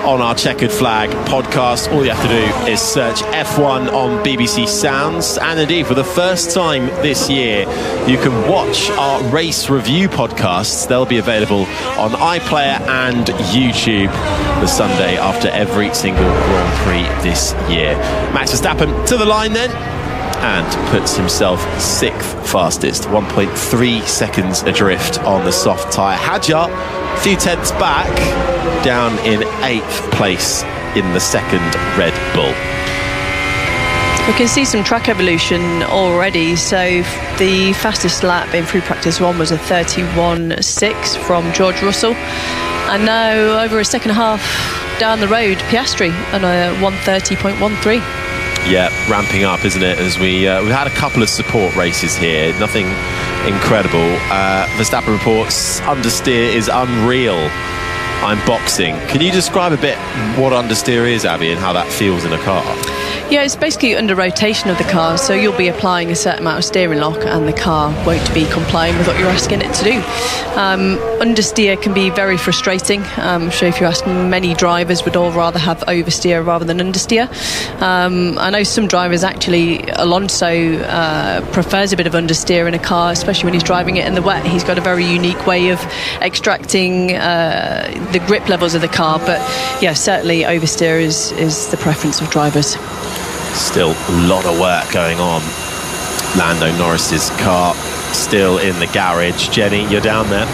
on our Checkered Flag podcast. All you have to do is search F1 on BBC Sounds, and indeed for the first time this year you can watch our race review podcasts. They'll be available on iPlayer and YouTube the Sunday after every single Grand Prix this year. Max Verstappen to the line then, and puts himself 6th fastest, 1.3 seconds adrift on the soft tyre. Hadjar, a few tenths back, down in 8th place in the second Red Bull. We can see some track evolution already. So the fastest lap in pre-practice 1 was a 31.6 from George Russell, and now over a second half down the road, Piastri on a 1:30.13. Yeah, ramping up, isn't it? As we've had a couple of support races here, nothing incredible. Verstappen reports understeer is unreal. I'm boxing. Can you describe a bit what understeer is, Abby, and how that feels in a car? Yeah, it's basically under rotation of the car, so you'll be applying a certain amount of steering lock and the car won't be complying with what you're asking it to do. Understeer can be very frustrating. I'm sure if you ask many drivers would all rather have oversteer rather than understeer. I know some drivers, actually, Alonso prefers a bit of understeer in a car, especially when he's driving it in the wet. He's got a very unique way of extracting the grip levels of the car, but yeah, certainly oversteer is the preference of drivers. Still a lot of work going on. Lando Norris's car still in the garage. Jenny, you're down there.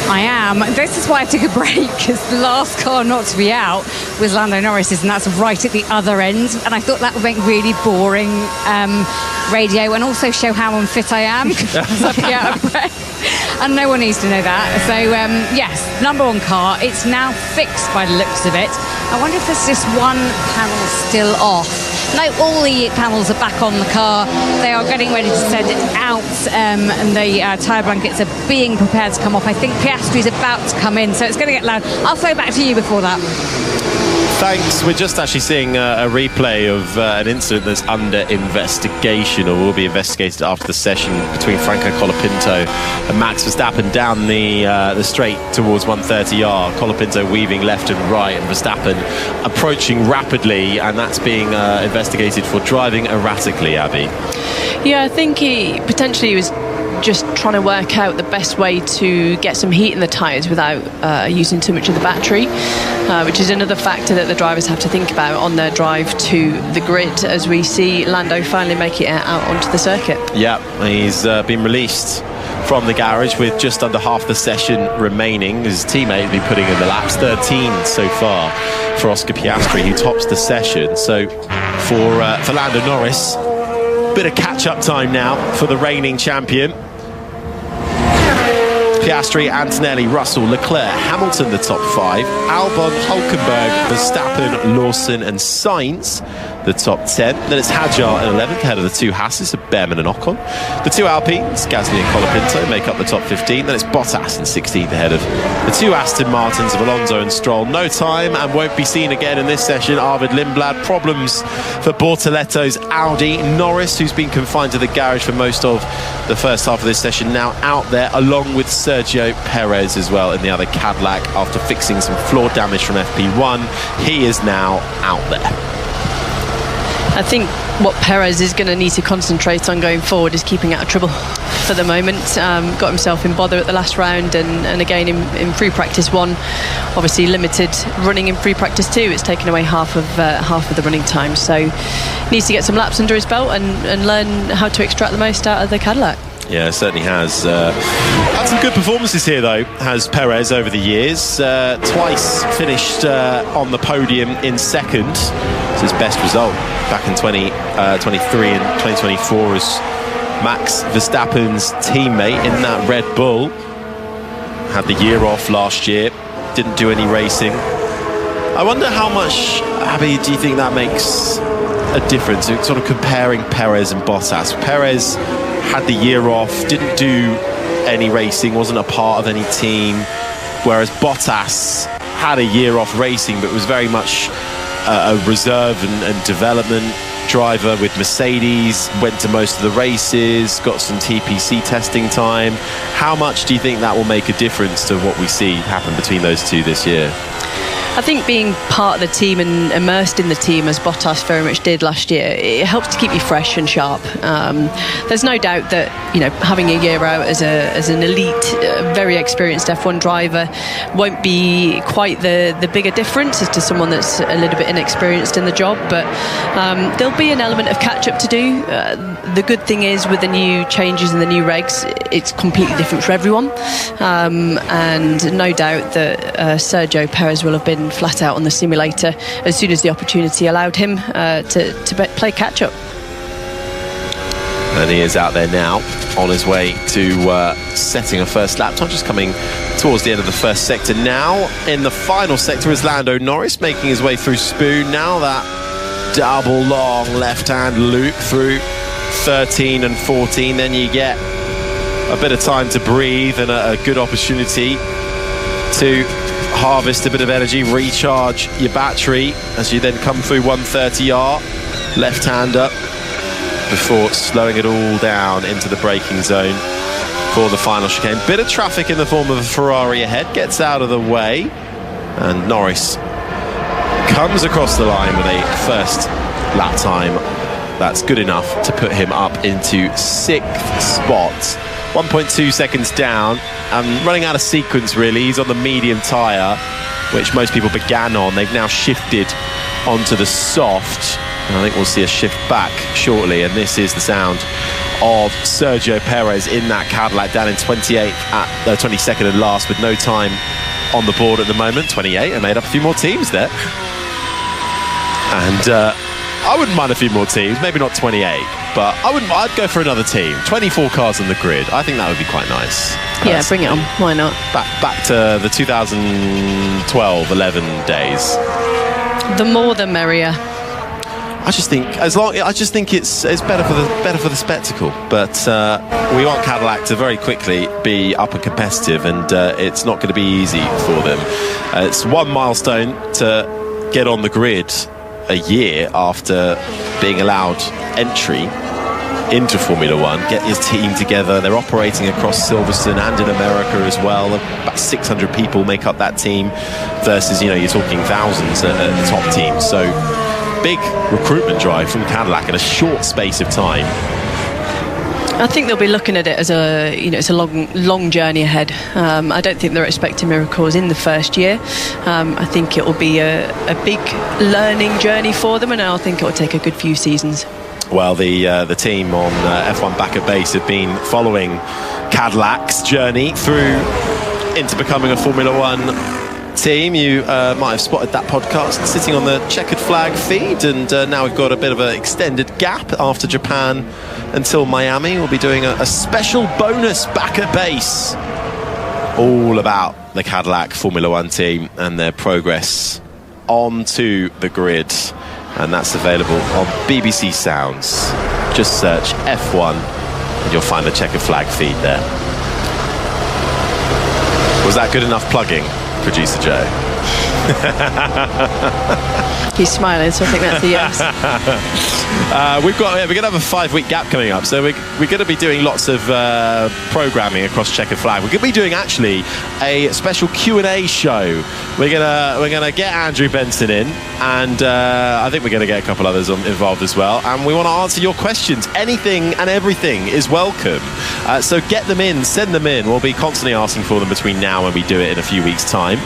I am. This is why I took a break, because the last car not to be out was Lando Norris's, and that's right at the other end. And I thought that would make really boring radio and also show how unfit I am, because I'll be out of breath. And no one needs to know that. So, yes, number one car. It's now fixed by the looks of it. I wonder if there's just one panel still off. No, all the panels are back on the car. They are getting ready to send it out, and the tyre blankets are being prepared to come off. I think Piastri's about to come in, so it's going to get loud. I'll throw back to you before that. Thanks. We're just actually seeing a replay of an incident that's under investigation, or will be investigated after the session between Franco Colapinto and Max Verstappen down the straight towards 130R. Colapinto weaving left and right, and Verstappen approaching rapidly, and that's being investigated for driving erratically, Abby. Yeah, I think he potentially was just trying to work out the best way to get some heat in the tyres without using too much of the battery, which is another factor that the drivers have to think about on their drive to the grid, as we see Lando finally make it out onto the circuit. Yeah, he's been released from the garage with just under half the session remaining. His teammate has been putting in the laps, 13 so far for Oscar Piastri, who tops the session. So for Lando Norris, bit of catch-up time now for the reigning champion. Piastri, Antonelli, Russell, Leclerc, Hamilton the top five, Albon, Hülkenberg, Verstappen, Lawson and Sainz the top 10. Then it's Hadjar in 11th, ahead of the two Hasses of Behrman and Ocon. The two Alpines, Gasly and Colapinto, make up the top 15. Then it's Bottas in 16th, ahead of the two Aston Martins of Alonso and Stroll. No time and won't be seen again in this session. Arvid Lindblad, problems for Bortoletto's Audi. Norris, who's been confined to the garage for most of the first half of this session, now out there, along with Sergio Perez as well in the other Cadillac after fixing some floor damage from FP1. He is now out there. I think what Perez is going to need to concentrate on going forward is keeping out of trouble for the moment. Got himself in bother at the last round, and again in free practice 1, obviously limited running in free practice 2. It's taken away half of the running time, so needs to get some laps under his belt and learn how to extract the most out of the Cadillac. Yeah, certainly has. Had some good performances here, though, has Perez over the years. Twice finished on the podium in second. It's his best result back in 2023 and 2024 as Max Verstappen's teammate in that Red Bull. Had the year off last year, didn't do any racing. I wonder how much, Abby, do you think that makes a difference, sort of comparing Perez and Bottas? Perez had the year off, didn't do any racing, wasn't a part of any team, whereas Bottas had a year off racing but was very much a reserve and development driver with Mercedes, went to most of the races, got some TPC testing time. How much do you think that will make a difference to what we see happen between those two this year? I think being part of the team and immersed in the team, as Bottas very much did last year, it helps to keep you fresh and sharp. There's no doubt that, you know, having a year out as an elite, very experienced F1 driver won't be quite the bigger difference as to someone that's a little bit inexperienced in the job, but there'll be an element of catch-up to do. The good thing is, with the new changes and the new regs, it's completely different for everyone, and no doubt that Sergio Perez will have been flat out on the simulator as soon as the opportunity allowed him to play catch-up. And he is out there now on his way to setting a first lap time, just coming towards the end of the first sector now. In the final sector is Lando Norris making his way through Spoon. Now that double long left-hand loop through 13 and 14. Then you get a bit of time to breathe and a good opportunity to harvest a bit of energy, recharge your battery as you then come through 130R, left hand up, before slowing it all down into the braking zone for the final chicane. Bit of traffic in the form of a Ferrari ahead, gets out of the way, and Norris comes across the line with a first lap time that's good enough to put him up into 6th spot. 1.2 seconds down, running out of sequence really. He's on the medium tyre, which most people began on. They've now shifted onto the soft, and I think we'll see a shift back shortly. And this is the sound of Sergio Perez in that Cadillac, down in 28th at 22nd and last, with no time on the board at the moment. 28, I made up a few more teams there, and I wouldn't mind a few more teams, maybe not 28, but I'd go for another team. 24 cars on the grid, I think that would be quite nice. Yeah, bring it on, why not? Back to the 2012-11 days. The more the merrier. I just think it's better for the spectacle. But we want Cadillac to very quickly be up and competitive, and it's not going to be easy for them. It's one milestone to get on the grid a year after being allowed entry into Formula One. Get his team together. They're operating across Silverstone and in America as well. About 600 people make up that team versus, you're talking thousands at the top team. So big recruitment drive from Cadillac in a short space of time. I think they'll be looking at it as it's a long journey ahead. I don't think they're expecting miracles in the first year. I think it will be a big learning journey for them, and I think it will take a good few seasons. Well, the team on F1 Back at Base have been following Cadillac's journey through into becoming a Formula One team. You might have spotted that podcast sitting on the Checkered Flag feed, and now we've got a bit of an extended gap after Japan until Miami. We'll be doing a special bonus Back at Base all about the Cadillac Formula One team and their progress onto the grid, and that's available on BBC Sounds. Just search F1 and you'll find the Checkered Flag feed there. Was that good enough plugging, Producer Joe? He's smiling, so I think that's a yes. We're going to have a 5-week gap coming up, so we're going to be doing lots of programming across Checkered Flag. We're going to be doing actually a special Q&A show. We're gonna get Andrew Benson in, and I think we're going to get a couple others involved as well. And we want to answer your questions. Anything and everything is welcome. So get them in, send them in. We'll be constantly asking for them between now and we do it in a few weeks' time.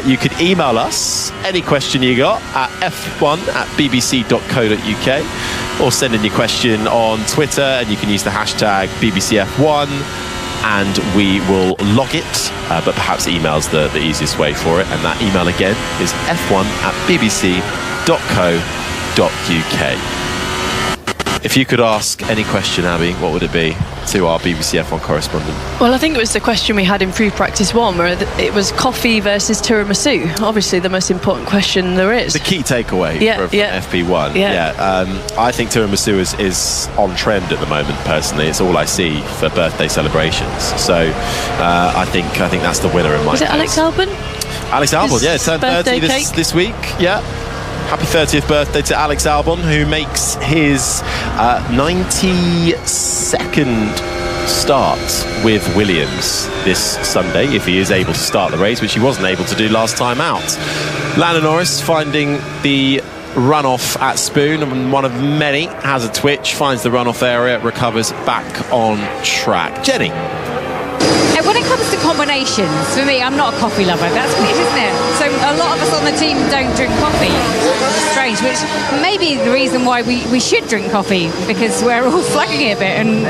You could email us any question you got at f1@bbc.co.uk, or send in your question on Twitter, and you can use the hashtag BBCF1 and we will log it, but perhaps email's the easiest way for it, and that email again is f1@bbc.co.uk. If you could ask any question, Abby, what would it be to our BBC F1 correspondent? Well, I think it was the question we had in Free Practice 1, where it was coffee versus tiramisu. Obviously, the most important question there is. The key takeaway from FP1. Yeah. I think tiramisu is on trend at the moment, personally. It's all I see for birthday celebrations. So I think that's the winner in my case. Is it Alex Albon? Alex Albon, yeah, turned 30 this week. Yeah. Happy 30th birthday to Alex Albon, who makes his 92nd start with Williams this Sunday, if he is able to start the race, which he wasn't able to do last time out. Lando Norris finding the runoff at Spoon, and one of many has a twitch, finds the runoff area, recovers back on track. Jenny? When it comes to combinations, for me, I'm not a coffee lover. That's weird, isn't it? So a lot of us on the team don't drink coffee. It's strange, which may be the reason why we should drink coffee, because we're all flagging it a bit and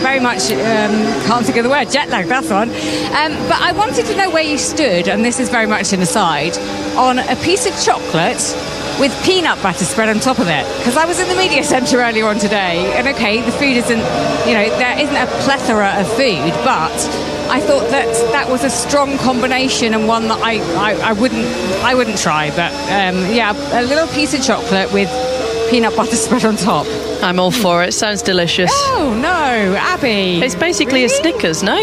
very much can't think of the word, jet lag, that's one. But I wanted to know where you stood, and this is very much an aside, on a piece of chocolate with peanut butter spread on top of it, because I was in the media centre earlier on today, and okay, the food isn't, there isn't a plethora of food, but I thought that was a strong combination, and one that I wouldn't try. But a little piece of chocolate with peanut butter spread on top. I'm all for it. Sounds delicious. Oh, no, Abby. It's basically a Snickers, no?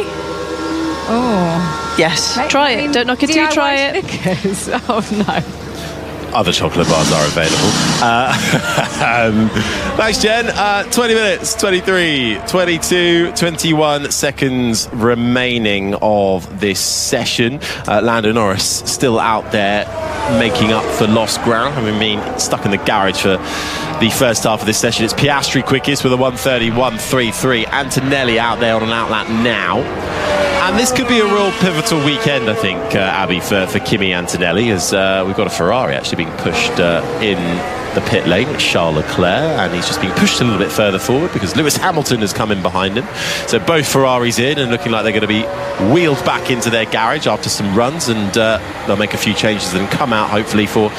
Oh. Yes. Try it. Don't knock it till you try it. Snickers. Oh, no. Other chocolate bars are available. Thanks, Jen. 20 minutes, 23, 22, 21 seconds remaining of this session. Lando Norris still out there making up for lost ground. I mean, stuck in the garage for the first half of this session. It's Piastri quickest with a 1:30.133. Antonelli out there on an outlap now. And this could be a real pivotal weekend, I think, Abby, for Kimi Antonelli, as we've got a Ferrari actually being pushed in the pit lane. It's Charles Leclerc, and he's just being pushed a little bit further forward because Lewis Hamilton has come in behind him. So both Ferraris in and looking like they're going to be wheeled back into their garage after some runs, and they'll make a few changes and come out hopefully for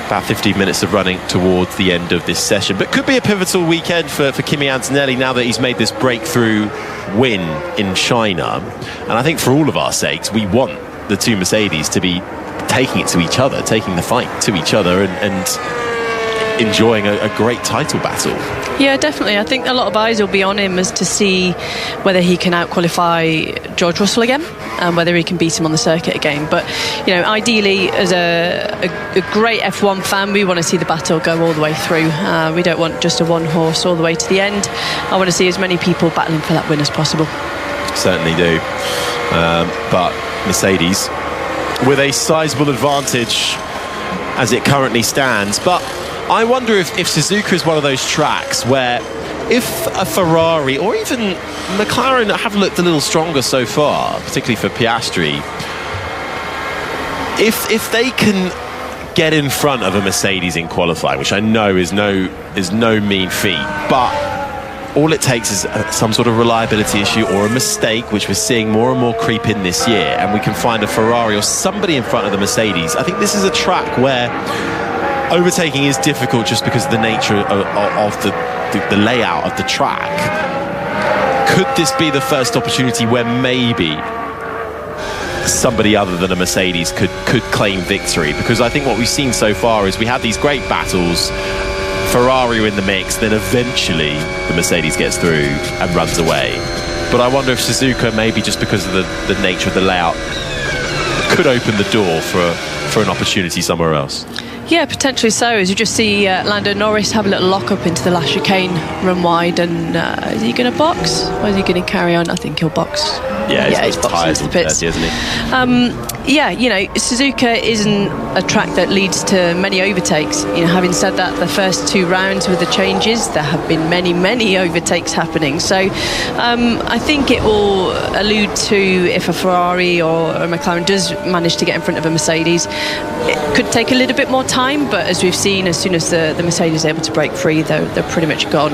about 15 minutes of running towards the end of this session. But could be a pivotal weekend for Kimi Antonelli now that he's made this breakthrough win in China. And I think for all of our sakes, we want the two Mercedes to be taking it to each other, taking the fight to each other, and enjoying a great title battle. Yeah, definitely. I think a lot of eyes will be on him as to see whether he can out-qualify George Russell again and whether he can beat him on the circuit again. But, you know, ideally, as a great F1 fan, we want to see the battle go all the way through. We don't want just a one horse all the way to the end. I want to see as many people battling for that win as possible. Certainly do. But Mercedes, with a sizable advantage as it currently stands. But I wonder if Suzuka is one of those tracks where if a Ferrari or even McLaren have looked a little stronger so far, particularly for Piastri, if they can get in front of a Mercedes in qualifying, which I know is no mean feat, but all it takes is some sort of reliability issue or a mistake, which we're seeing more and more creep in this year, and we can find a Ferrari or somebody in front of the Mercedes. I think this is a track where overtaking is difficult just because of the nature of the layout of the track. Could this be the first opportunity where maybe somebody other than a Mercedes could claim victory? Because I think what we've seen so far is we have these great battles, Ferrari are in the mix, then eventually the Mercedes gets through and runs away. But I wonder if Suzuka, maybe just because of the nature of the layout, could open the door for an opportunity somewhere else. Yeah, potentially so. As you just see Lando Norris have a little lock-up into the last chicane, run wide, and is he going to box? Or is he going to carry on? I think he'll box. Yeah, he's boxing into the pits. Dirty, isn't he? Yeah, you know, Suzuka isn't a track that leads to many overtakes. You know, having said that, the first two rounds with the changes, there have been many overtakes happening. So I think it will allude to if a Ferrari or a McLaren does manage to get in front of a Mercedes, it could take a little bit more time, but as we've seen, as soon as the Mercedes is able to break free, they're pretty much gone.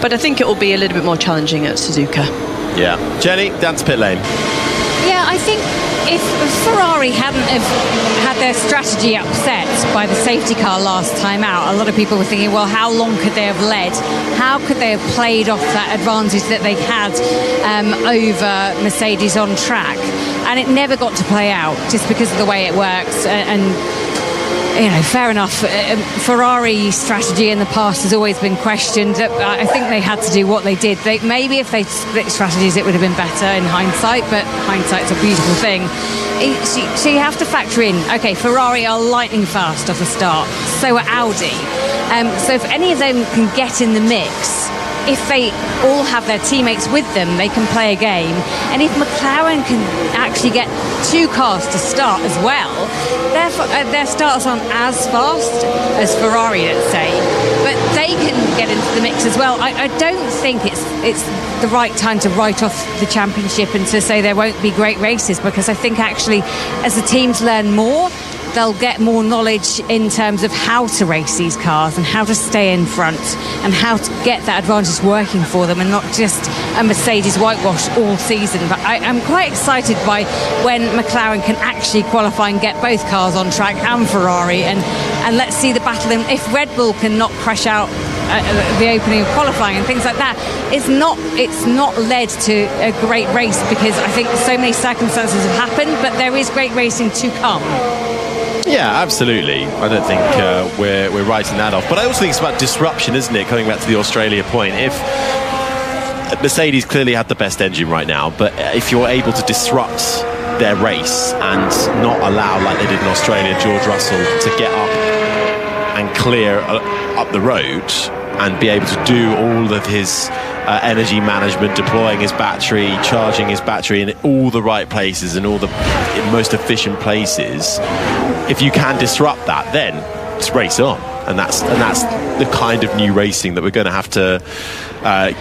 But I think it will be a little bit more challenging at Suzuka. Yeah. Jenny, down to pit lane. Yeah, I think if Ferrari hadn't have had their strategy upset by the safety car last time out, a lot of people were thinking, well, how long could they have led? How could they have played off that advantage that they had over Mercedes on track? And it never got to play out just because of the way it works. And you know, fair enough. Ferrari strategy in the past has always been questioned. I think they had to do what they did. Maybe if they split strategies, it would have been better in hindsight, but hindsight's a beautiful thing. So you have to factor in, okay, Ferrari are lightning fast off the start, so are Audi. So if any of them can get in the mix, if they all have their teammates with them, they can play a game. And if McLaren can actually get two cars to start as well, their starts aren't as fast as Ferrari, let's say, but they can get into the mix as well. I don't think it's the right time to write off the championship and to say there won't be great races, because I think actually as the teams learn more, they'll get more knowledge in terms of how to race these cars and how to stay in front and how to get that advantage working for them and not just a Mercedes whitewash all season. But I'm quite excited by when McLaren can actually qualify and get both cars on track and Ferrari, and let's see the battle. If Red Bull cannot crash out the opening of qualifying and things like that, it's not led to a great race, because I think so many circumstances have happened, but there is great racing to come. Yeah, absolutely. I don't think we're writing that off. But I also think it's about disruption, isn't it? Coming back to the Australia point. If Mercedes clearly had the best engine right now, but if you're able to disrupt their race and not allow, like they did in Australia, George Russell to get up and clear up the road and be able to do all of his energy management, deploying his battery, charging his battery in all the right places and all the most efficient places, if you can disrupt that, then it's race on. And that's the kind of new racing that we're going to have to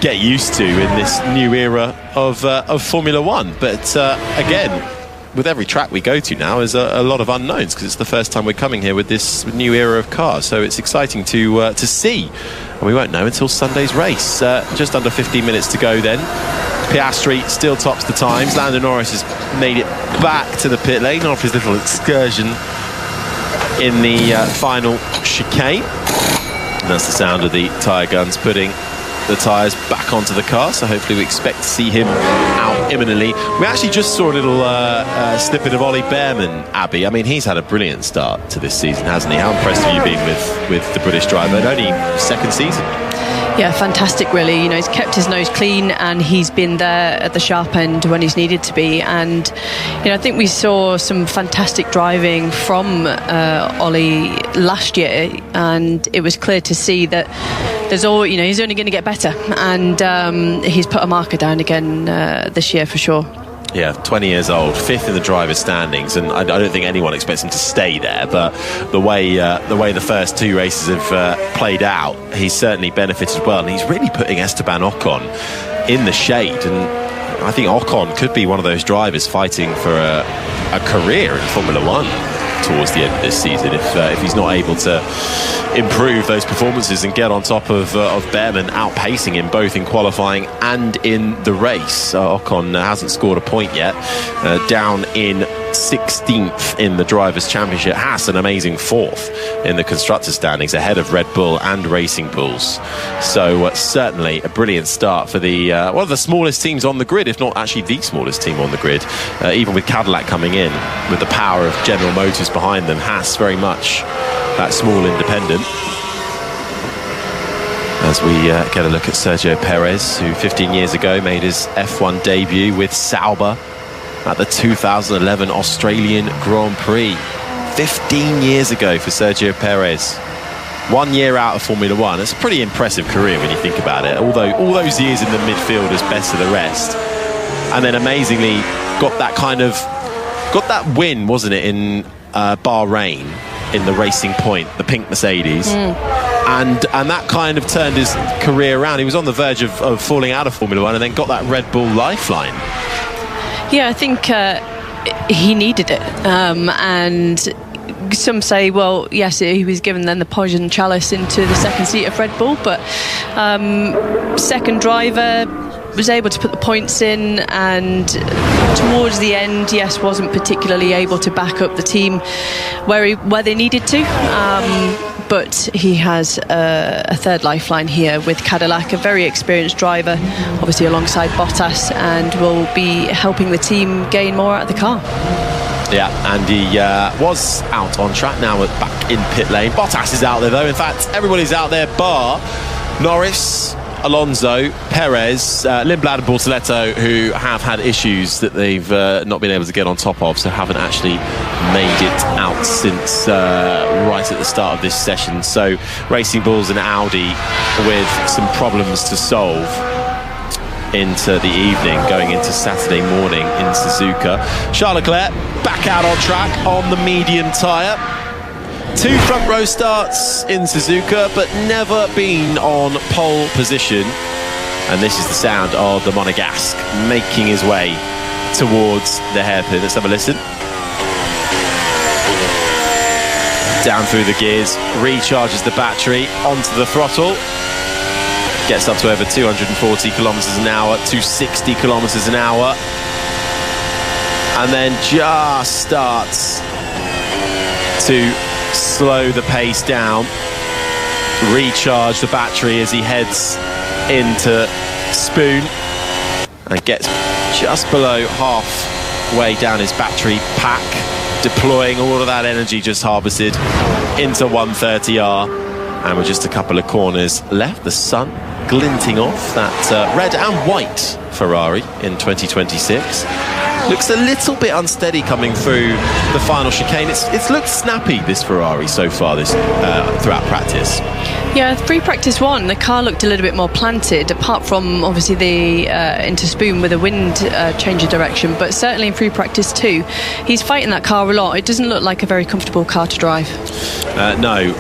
get used to in this new era of Formula One. But again, with every track we go to now is a lot of unknowns, because it's the first time we're coming here with this new era of cars. So it's exciting to see, and we won't know until Sunday's race. Just under 15 minutes to go then. Piastri still tops the times. Lando Norris has made it back to the pit lane off his little excursion in the final chicane. And that's the sound of the tyre guns putting the tyres back onto the car, so hopefully we expect to see him out imminently. We actually just saw a little snippet of Ollie Bearman, Abby. I mean, he's had a brilliant start to this season, hasn't he? How impressed have you been with the British driver? And only second season. Yeah, fantastic, really. You know, he's kept his nose clean and he's been there at the sharp end when he's needed to be. And, you know, I think we saw some fantastic driving from Ollie last year, and it was clear to see that there's all, you know, he's only going to get better, and he's put a marker down again this year for sure. Yeah, 20 years old, fifth in the driver's standings, and I don't think anyone expects him to stay there. But the way the first two races have played out, he's certainly benefited well, and he's really putting Esteban Ocon in the shade. And I think Ocon could be one of those drivers fighting for a career in Formula One towards the end of this season if he's not able to improve those performances and get on top of Bearman, outpacing him both in qualifying and in the race. Ocon hasn't scored a point yet, down in 16th in the Drivers' Championship. Haas an amazing 4th in the Constructors' standings, ahead of Red Bull and Racing Bulls. So certainly a brilliant start for the one of the smallest teams on the grid, if not actually the smallest team on the grid, even with Cadillac coming in with the power of General Motors behind them. Haas very much that small independent. As we get a look at Sergio Perez, who 15 years ago made his F1 debut with Sauber at the 2011 Australian Grand Prix. 15 years ago for Sergio Perez. 1 year out of Formula One. It's a pretty impressive career when you think about it. Although all those years in the midfield as best of the rest. And then amazingly got that win, wasn't it, in Bahrain, in the Racing Point, the pink Mercedes. And that kind of turned his career around. He was on the verge of falling out of Formula One, and then got that Red Bull lifeline. Yeah, I think he needed it. And some say, well, yes, he was given then the Poison Chalice into the second seat of Red Bull, but second driver, was able to put the points in, and towards the end, yes, wasn't particularly able to back up the team where they needed to. But he has a third lifeline here with Cadillac, a very experienced driver, obviously alongside Bottas, and will be helping the team gain more out of the car. Yeah, and he was out on track, now back in pit lane. Bottas is out there though. In fact, everybody's out there bar Norris, Alonso, Perez, Lindblad and Bortoletto, who have had issues that they've not been able to get on top of, so haven't actually made it out since right at the start of this session. So Racing Bulls and Audi with some problems to solve into the evening, going into Saturday morning in Suzuka. Charles Leclerc back out on track on the medium tyre. 2 front row starts in Suzuka, but never been on pole position. And this is the sound of the Monegasque making his way towards the hairpin. Let's have a listen. Down through the gears, recharges the battery onto the throttle. Gets up to over 240 kilometres an hour, 260 kilometres an hour. And then just starts to slow the pace down, recharge the battery as he heads into Spoon, and gets just below halfway down his battery pack. deploying all of that energy just harvested into 130R. And with just a couple of corners left, the sun glinting off that red and white Ferrari in 2026. Looks a little bit unsteady coming through the final chicane. It's looked snappy, this Ferrari, so far this throughout practice. Yeah, pre-practice one, the car looked a little bit more planted, apart from obviously the into Spoon with a wind change of direction. But certainly in pre-practice two, he's fighting that car a lot. It doesn't look like a very comfortable car to drive. No,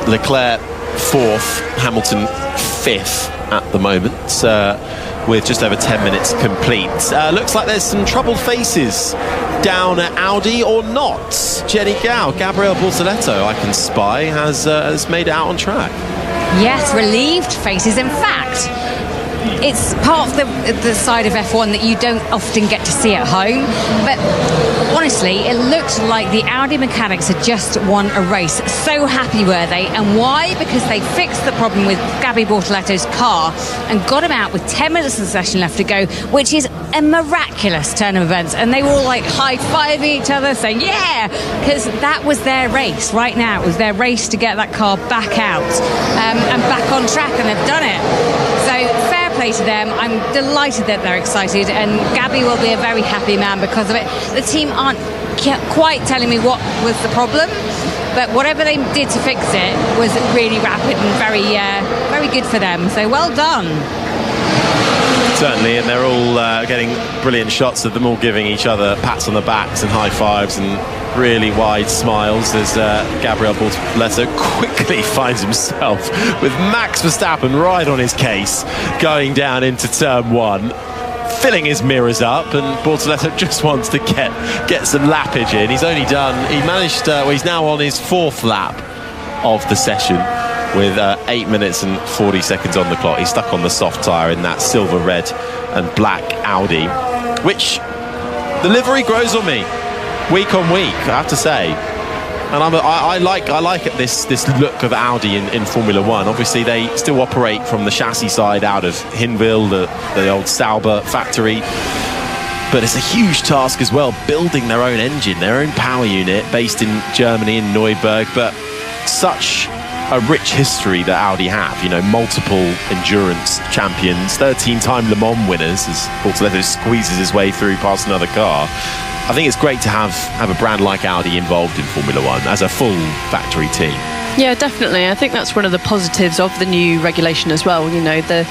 Leclerc 4th, Hamilton 5th at the moment. With just over 10 minutes complete. Looks like there's some troubled faces down at Audi, or not. Jenny Gow, Gabriel Bortoleto, I can spy, has made it out on track. Yes, relieved faces. In fact, it's part of the side of F1 that you don't often get to see at home. But honestly, it looked like the Audi mechanics had just won a race. So happy were they. And why? Because they fixed the problem with Gabby Bortoleto's car and got him out with 10 minutes of the session left to go, which is a miraculous turn of events. And they were all like high-fiving each other, saying, yeah, because that was their race right now. It was their race to get that car back out and back on track, and they've done it. So fair play to them. I'm delighted that they're excited, and Gabby will be a very happy man because of it. The team aren't quite telling me what was the problem, but whatever they did to fix it was really rapid and very good for them. So well done. Certainly, and they're all getting brilliant shots of them all giving each other pats on the backs and high fives and really wide smiles as Gabriel Bortoleto quickly finds himself with Max Verstappen right on his case going down into turn one, filling his mirrors up, and Bortoleto just wants to get some lappage in. He's now on his 4th lap of the session with 8 minutes and 40 seconds on the clock. He's stuck on the soft tyre in that silver, red and black Audi, which the livery grows on me week on week, I have to say. And I like this look of Audi in Formula One. Obviously, they still operate from the chassis side out of Hinwil, the old Sauber factory. But it's a huge task as well, building their own engine, their own power unit, based in Germany, in Neuburg. But such a rich history that Audi have, multiple endurance champions, 13-time Le Mans winners, as Bortoleto squeezes his way through past another car. I think it's great to have a brand like Audi involved in Formula One as a full factory team. Yeah, definitely. I think that's one of the positives of the new regulation as well. The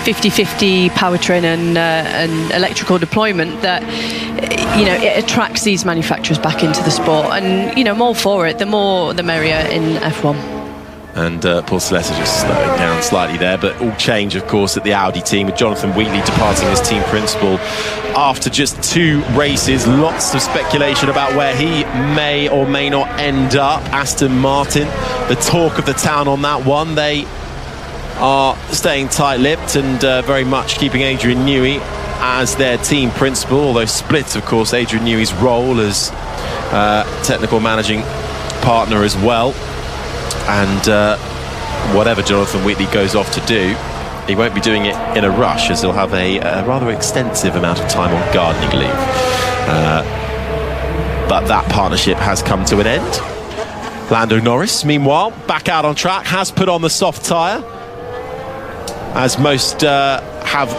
50-50 powertrain and electrical deployment, that it attracts these manufacturers back into the sport, and I'm all for it. The more the merrier in F1. And Bortoleto just slowing down slightly there, but all change, of course, at the Audi team, with Jonathan Wheatley departing as team principal after just 2 races. Lots of speculation about where he may or may not end up. Aston Martin, the talk of the town on that one. They are staying tight-lipped and very much keeping Adrian Newey as their team principal, although split, of course, Adrian Newey's role as technical managing partner as well. And whatever Jonathan Wheatley goes off to do, he won't be doing it in a rush, as he'll have a rather extensive amount of time on gardening leave. But that partnership has come to an end. Lando Norris, meanwhile, back out on track, has put on the soft tyre, as most have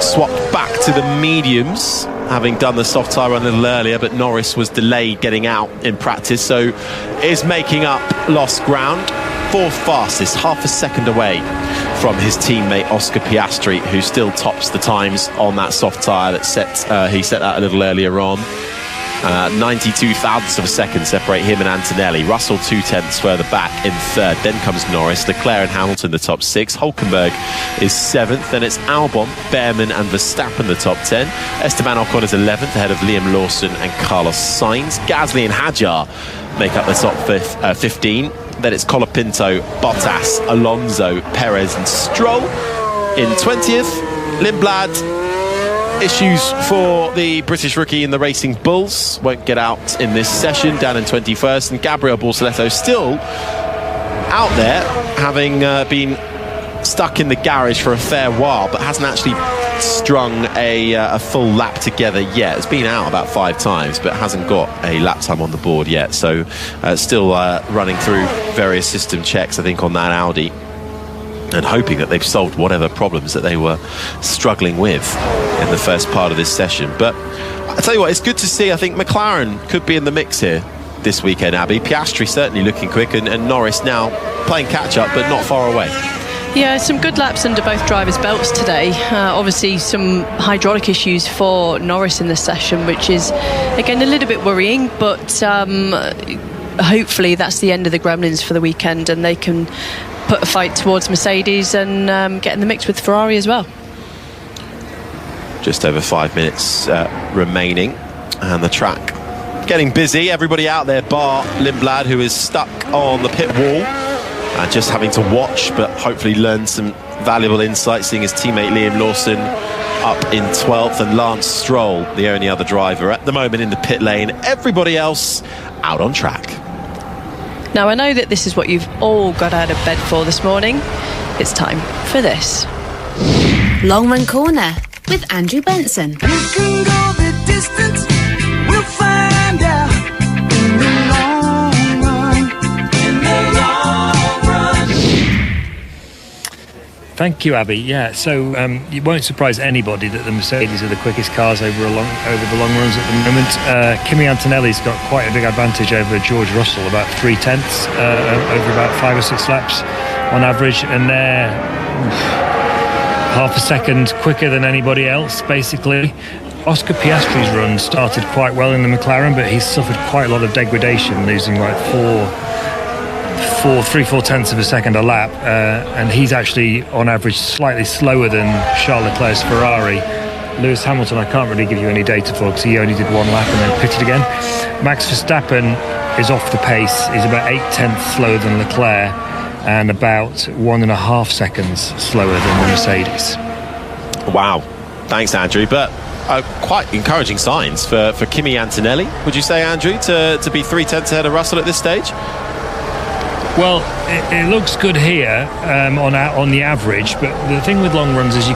swapped back to the mediums, having done the soft tyre a little earlier, but Norris was delayed getting out in practice, so is making up lost ground. 4th fastest, half a second away from his teammate Oscar Piastri, who still tops the times on that soft tyre that he set out a little earlier on. 92 thousandths of a second separate him and Antonelli. Russell 2/10 further back in 3rd. Then comes Norris, Leclerc and Hamilton the top 6. Hulkenberg is 7th. Then it's Albon, Behrman and Verstappen the top 10. Esteban Ocon is 11th, ahead of Liam Lawson and Carlos Sainz. Gasly and Hadjar make up the top 15. Then it's Colapinto, Bottas, Alonso, Perez and Stroll in 20th. Lindblad, issues for the British rookie in the Racing Bulls, won't get out in this session, down in 21st. And Gabriel Bortoleto still out there, having been stuck in the garage for a fair while, but hasn't actually strung a full lap together yet. It's been out about 5 times, but hasn't got a lap time on the board yet. So still running through various system checks, I think, on that Audi, and hoping that they've solved whatever problems that they were struggling with in the first part of this session. But I tell you what, it's good to see. I think McLaren could be in the mix here this weekend, Abby. Piastri certainly looking quick, and Norris now playing catch-up, but not far away. Yeah, some good laps under both drivers' belts today. Obviously some hydraulic issues for Norris in this session, which is again a little bit worrying, but hopefully that's the end of the gremlins for the weekend, and they can put a fight towards Mercedes and get in the mix with Ferrari as well. Just over 5 minutes remaining, and the track getting busy. Everybody out there bar Lindblad, who is stuck on the pit wall, just having to watch, but hopefully learn some valuable insight, seeing his teammate Liam Lawson up in 12th, and Lance Stroll, the only other driver at the moment in the pit lane. Everybody else out on track. Now, I know that this is what you've all got out of bed for this morning. It's time for this. Long Run Corner with Andrew Benson. You can go the distance, we'll find out in the long run. In the long run. Thank you, Abby. Yeah, so it won't surprise anybody that the Mercedes are the quickest cars over the long runs at the moment. Kimi Antonelli's got quite a big advantage over George Russell, about 0.3 over about 5 or 6 laps on average, and they're half a second quicker than anybody else, basically. Oscar Piastri's run started quite well in the McLaren, but he's suffered quite a lot of degradation, losing like 3/4 tenths of a second a lap, and he's actually on average slightly slower than Charles Leclerc's Ferrari. Lewis Hamilton I can't really give you any data for, because he only did 1 lap and then pitted again. Max Verstappen is off the pace. He's about 8 tenths slower than Leclerc and about 1.5 seconds slower than the Mercedes. Wow, thanks Andrew. But quite encouraging signs for Kimi Antonelli, would you say, Andrew, to be 3 tenths ahead of Russell at this stage? Well, it looks good here on the average, but the thing with long runs is you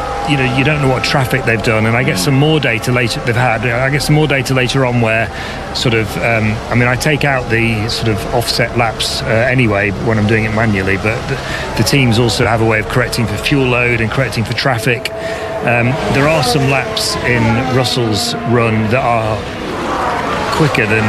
don't know what traffic they've done, and I get some more data later. I get some more data later on where sort of I take out the sort of offset laps anyway when I'm doing it manually, but the teams also have a way of correcting for fuel load and correcting for traffic. There are some laps in Russell's run that are quicker than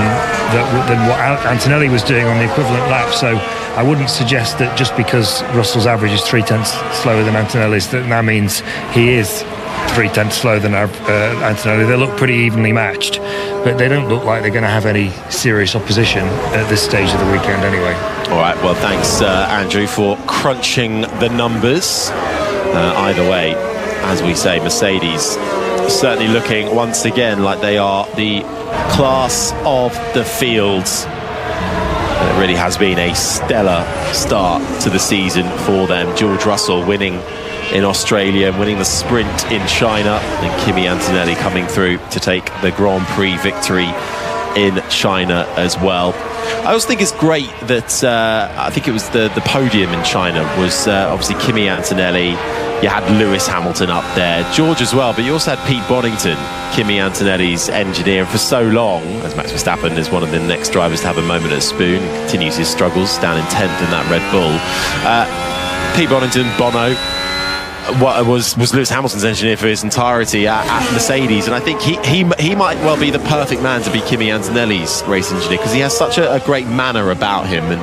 what Antonelli was doing on the equivalent lap, so I wouldn't suggest that just because Russell's average is 3 tenths slower than Antonelli's that means he is 3 tenths slower than Antonelli. They look pretty evenly matched, but they don't look like they're going to have any serious opposition at this stage of the weekend anyway. All right, well, thanks Andrew for crunching the numbers. Either way, as we say, Mercedes certainly looking once again like they are the class of the fields. It really has been a stellar start to the season for them. George Russell winning in Australia, winning the sprint in China, and Kimi Antonelli coming through to take the Grand Prix victory in China as well. I also think it's great that I think it was the podium in China was obviously Kimi Antonelli. You had Lewis Hamilton up there, George as well, but you also had Pete Bonington, Kimi Antonelli's engineer, for so long, as Max Verstappen is one of the next drivers to have a moment at Spoon, continues his struggles down in 10th in that Red Bull. Pete Bonington, Bono, was Lewis Hamilton's engineer for his entirety at Mercedes, and I think he might well be the perfect man to be Kimi Antonelli's race engineer, because he has such a great manner about him,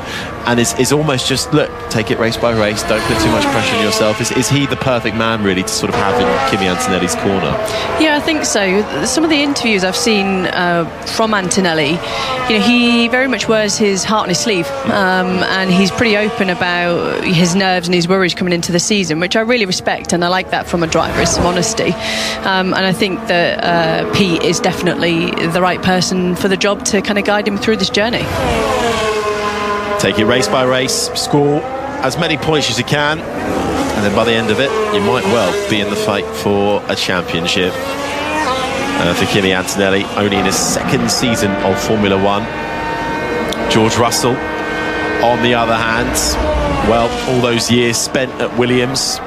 and is almost just, look, take it race by race, don't put too much pressure on yourself. Is he the perfect man really to sort of have in Kimi Antonelli's corner? Yeah, I think so. Some of the interviews I've seen from Antonelli, he very much wears his heart on his sleeve, and he's pretty open about his nerves and his worries coming into the season, which I really respect, and I like that from a driver, is some honesty. And I think that Pete is definitely the right person for the job to kind of guide him through this journey. Take it race by race, score as many points as you can, and then by the end of it you might well be in the fight for a championship. For Kimi Antonelli, only in his 2nd season of Formula 1. George Russell, on the other hand, well, all those years spent at Williams,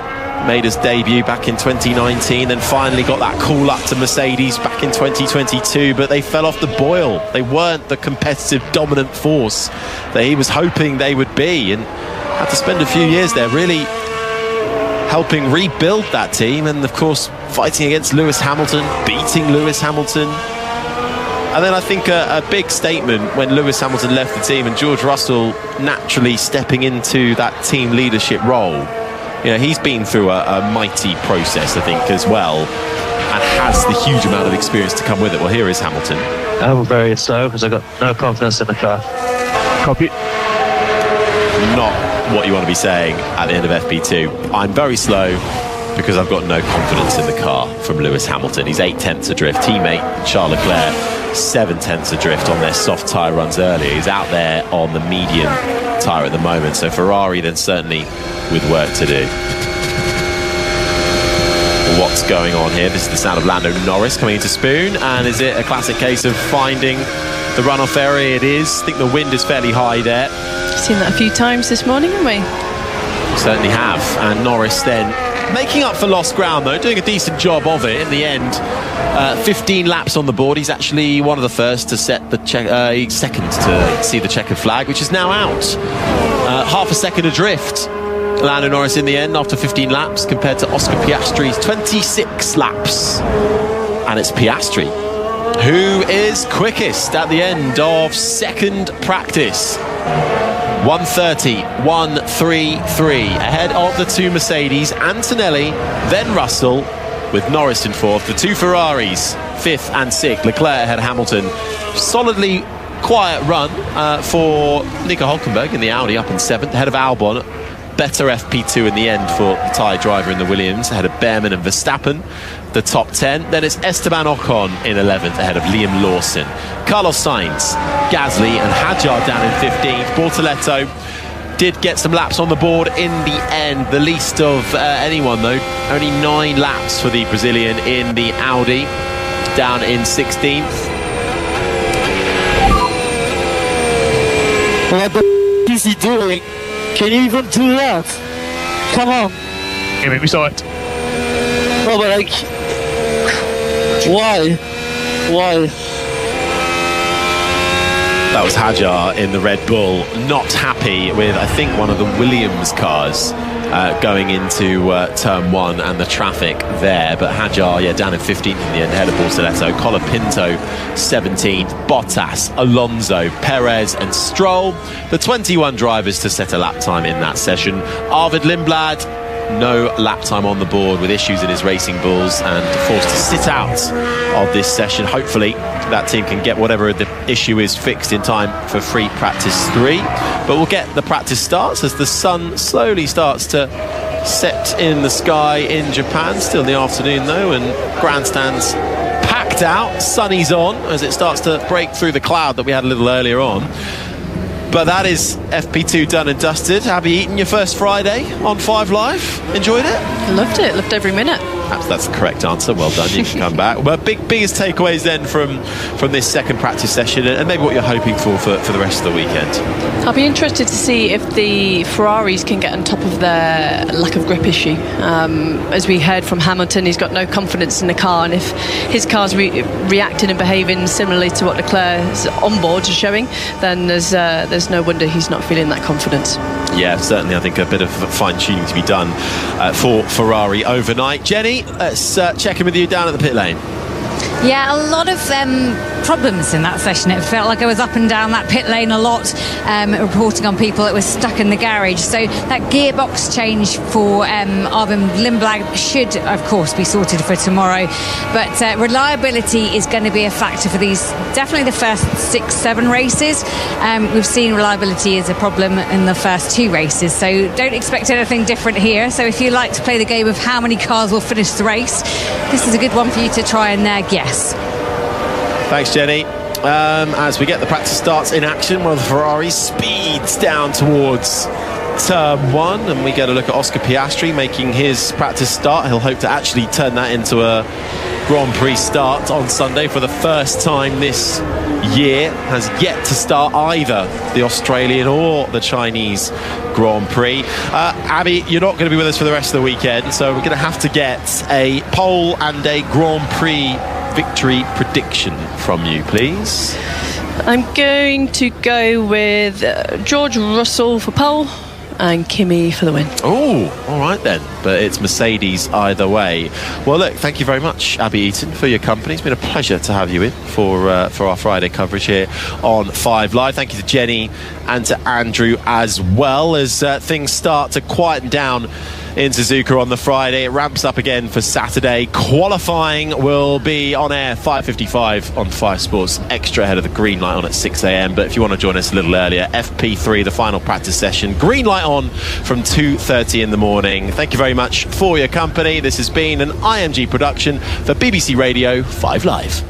made his debut back in 2019, then finally got that call up to Mercedes back in 2022, but they fell off the boil. They weren't the competitive dominant force that he was hoping they would be, and had to spend a few years there really helping rebuild that team, and of course fighting against Lewis Hamilton, beating Lewis Hamilton. And then I think a big statement when Lewis Hamilton left the team and George Russell naturally stepping into that team leadership role. You know, he's been through a mighty process, I think, as well, and has the huge amount of experience to come with it. Well, here is Hamilton. I'm very slow because I've got no confidence in the car. Copy. Not what you want to be saying at the end of FP2. I'm very slow because I've got no confidence in the car, from Lewis Hamilton. He's 8/10 adrift. Teammate Charles Leclerc 7/10 adrift on their soft tyre runs earlier. He's out there on the medium tyre at the moment, so Ferrari then certainly with work to do. What's going on here? This is the sound of Lando Norris coming into Spoon, and is it a classic case of finding the runoff area? It is. I think the wind is fairly high there. Seen that a few times this morning, haven't we? Certainly have. And Norris then making up for lost ground, though, doing a decent job of it in the end. 15 laps on the board. He's actually one of the first to set the second to see the checkered flag, which is now out. Half a second adrift, Lando Norris in the end after 15 laps, compared to Oscar Piastri's 26 laps. And it's Piastri who is quickest at the end of second practice. 1:30.133 ahead of the two Mercedes, Antonelli, then Russell, with Norris in fourth. The two Ferraris, fifth and sixth. Leclerc ahead of Hamilton. Solidly quiet run for Nico Hülkenberg in the Audi, up in seventh, ahead of Albon. Better FP2 in the end for the Thai driver in the Williams, ahead of Behrman and Verstappen, the top 10. Then it's Esteban Ocon in 11th, ahead of Liam Lawson. Carlos Sainz, Gasly and Hadjar down in 15th. Bortoleto did get some laps on the board in the end, the least of anyone though. Only 9 laps for the Brazilian in the Audi, down in 16th. What the is he doing? Can you even do that? Come on. Give me sight. No, but like, why? That was Hadjar in the Red Bull, not happy with, I think, one of the Williams cars going into turn one and the traffic there. But Hadjar, down in 15th in the end, ahead of Bortoleto. Colapinto 17th, Bottas, Alonso, Perez and Stroll, the 21 drivers to set a lap time in that session. Arvid Lindblad, no lap time on the board with issues in his Racing Bulls and forced to sit out of this session. Hopefully that team can get whatever the issue is fixed in time for free practice 3. But we'll get the practice starts as the sun slowly starts to set in the sky in Japan. Still in the afternoon though, and grandstands packed out. Sunny's on as it starts to break through the cloud that we had a little earlier on. But that is FP2 done and dusted. Have you eaten your first Friday on 5 Live? Enjoyed it? Loved it. Loved every minute. That's the correct answer. Well done. You can come back. Well, biggest takeaways then from this second practice session, and maybe what you're hoping for the rest of the weekend. I'll be interested to see if the Ferraris can get on top of their lack of grip issue. As we heard from Hamilton, he's got no confidence in the car, and if his car's reacting and behaving similarly to what Leclerc's onboard is showing, then there's no wonder he's not feeling that confidence. Yeah, certainly. I think a bit of fine-tuning to be done for Ferrari overnight. Jenny, let's check in with you down at the pit lane. Yeah, a lot of problems in that session. It felt like I was up and down that pit lane a lot, reporting on people that were stuck in the garage. So that gearbox change for Arvid Lindblad should, of course, be sorted for tomorrow. But reliability is going to be a factor for these, definitely the first 6-7 races. We've seen reliability as a problem in the first 2 races, so don't expect anything different here. So if you like to play the game of how many cars will finish the race, this is a good one for you to try and guess. Thanks, Jenny. As we get the practice starts in action, one of the Ferraris speeds down towards turn 1, and we get a look at Oscar Piastri making his practice start. He'll hope to actually turn that into a Grand Prix start on Sunday for the first time this year. Has yet to start either the Australian or the Chinese Grand Prix. Abby, you're not going to be with us for the rest of the weekend, so we're going to have to get a pole and a Grand Prix victory prediction from you, please. I'm going to go with George Russell for pole and Kimi for the win. Oh, all right then. But it's Mercedes either way. Well, look, thank you very much, Abby Eaton, for your company. It's been a pleasure to have you in for our Friday coverage here on 5 Live. Thank you to Jenny and to Andrew as well. As things start to quieten down in Suzuka on the Friday, it ramps up again for Saturday. Qualifying will be on air 5:55 on 5 Sports, extra ahead of the green light on at 6 a.m. But if you want to join us a little earlier, FP3, the final practice session, green light on from 2:30 in the morning. Thank you very much for your company. This has been an IMG production for BBC Radio 5 Live.